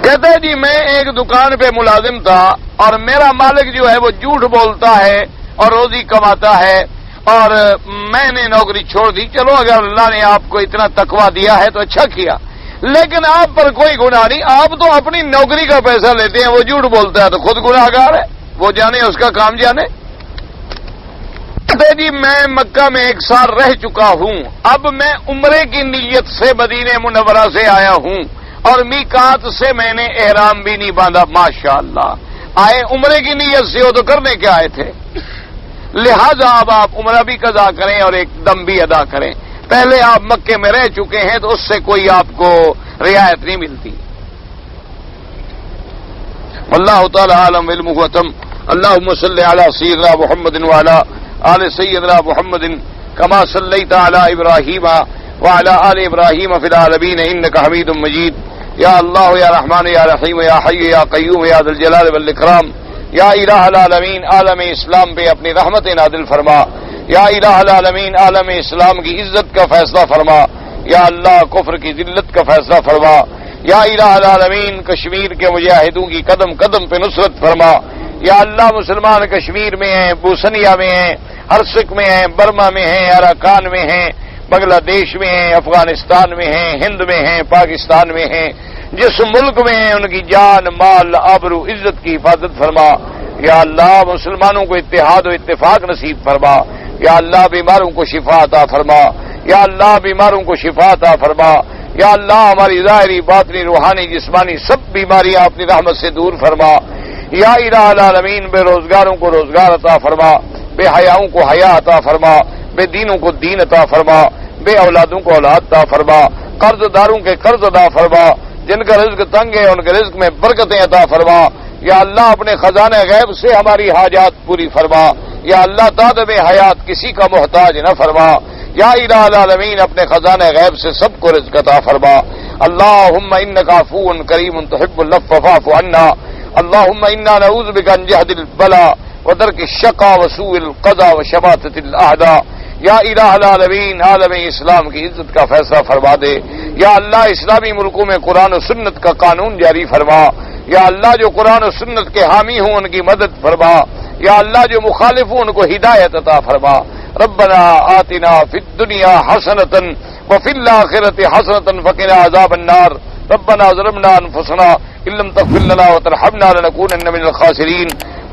کہتا ہے جی میں ایک دکان پہ ملازم تھا اور میرا مالک جو ہے وہ جھوٹ بولتا ہے اور روزی کماتا ہے، اور میں نے نوکری چھوڑ دی۔ چلو اگر اللہ نے آپ کو اتنا تقویٰ دیا ہے تو اچھا کیا، لیکن آپ پر کوئی گناہ نہیں، آپ تو اپنی نوکری کا پیسہ لیتے ہیں، وہ جھوٹ بولتا ہے تو خود گناہ گار ہے، وہ جانے اس کا کام جانے۔ جی میں مکہ میں 1 سال رہ چکا ہوں، اب میں عمرے کی نیت سے مدینہ منورہ سے آیا ہوں اور میقات سے میں نے احرام بھی نہیں باندھا۔ ماشاءاللہ، آئے عمرے کی نیت سے ہو تو کرنے کیا آئے تھے؟ لہذا اب آپ عمرہ بھی قضا کریں اور ایک دم بھی ادا کریں. پہلے آپ مکے میں رہ چکے ہیں تو اس سے کوئی آپ کو رعایت نہیں ملتی. اللہ تعالی عالم علمہ وتم. اللهم صل على سيدنا محمد وعلى آل سيدنا محمد كما صليت على ابراهيم وعلى آل ابراهيم في العالمين انك حميد مجيد. یا اللہ یا رحمان یا رحیم یا حی یا قیوم یا ذی الجلال والاکرام. یا الہ العالمین عالم اسلام پہ اپنی رحمت نازل فرما. یا الہ العالمین عالم اسلام کی عزت کا فیصلہ فرما. یا اللہ کفر کی ذلت کا فیصلہ فرما. یا الہ العالمین کشمیر کے مجاہدوں کی قدم قدم پہ نصرت فرما. یا اللہ مسلمان کشمیر میں ہیں، بوسنیا میں ہیں، ہرسک میں ہیں، برما میں ہیں، اراکان میں ہیں، بنگلہ دیش میں ہیں، افغانستان میں ہیں، ہند میں ہیں، پاکستان میں ہیں، جس ملک میں ہیں ان کی جان مال آبرو عزت کی حفاظت فرما. یا اللہ مسلمانوں کو اتحاد و اتفاق نصیب فرما. یا اللہ بیماروں کو شفا عطا فرما. یا اللہ بیماروں کو شفا عطا فرما. یا اللہ ہماری ظاہری باطنی روحانی جسمانی سب بیماریاں اپنی رحمت سے دور فرما. یا الہ العالمین بے روزگاروں کو روزگار عطا فرما. بے حیاؤں کو حیا عطا فرما. بے دینوں کو دین عطا فرما. بے اولادوں کو اولاد عطا فرما. قرض داروں کے قرض عطا فرما. جن کا رزق تنگ ہے ان کے رزق میں برکتیں عطا فرما. یا اللہ اپنے خزانہ غیب سے ہماری حاجات پوری فرما. یا اللہ تعدب حیات کسی کا محتاج نہ فرما. یا الہ العالمین اپنے خزانہ غیب سے سب کو رزق عطا فرما. اللہم انک عفو کریم تحب العفو فاعف عنا. اللہم انا نعوذ بک من جہد البلاء ودرک الشقاء وسوء القضاء وشماتۃ الاعداء. یا الہ العالمین عالم اسلام کی عزت کا فیصلہ فرما دے. یا اللہ اسلامی ملکوں میں قرآن و سنت کا قانون جاری فرما. یا اللہ جو قرآن و سنت کے حامی ہوں ان کی مدد فرما. یا اللہ جو مخالف ہوں ان کو ہدایت عطا فرما. ربنا آتنا فی الدنیا حسنۃ وفی الآخرۃ حسنۃ وقنا عذاب النار. ربنا ظلمنا انفسنا ان لم تغفر لنا وترحمنا لنكونن من الخاسرین.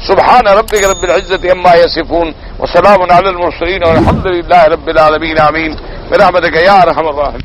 سبحان ربک رب العزة عما یصفون وسلام علی المرسلین والحمد للہ رب العالمین. آمین برحمتک یا ارحم الراحمین.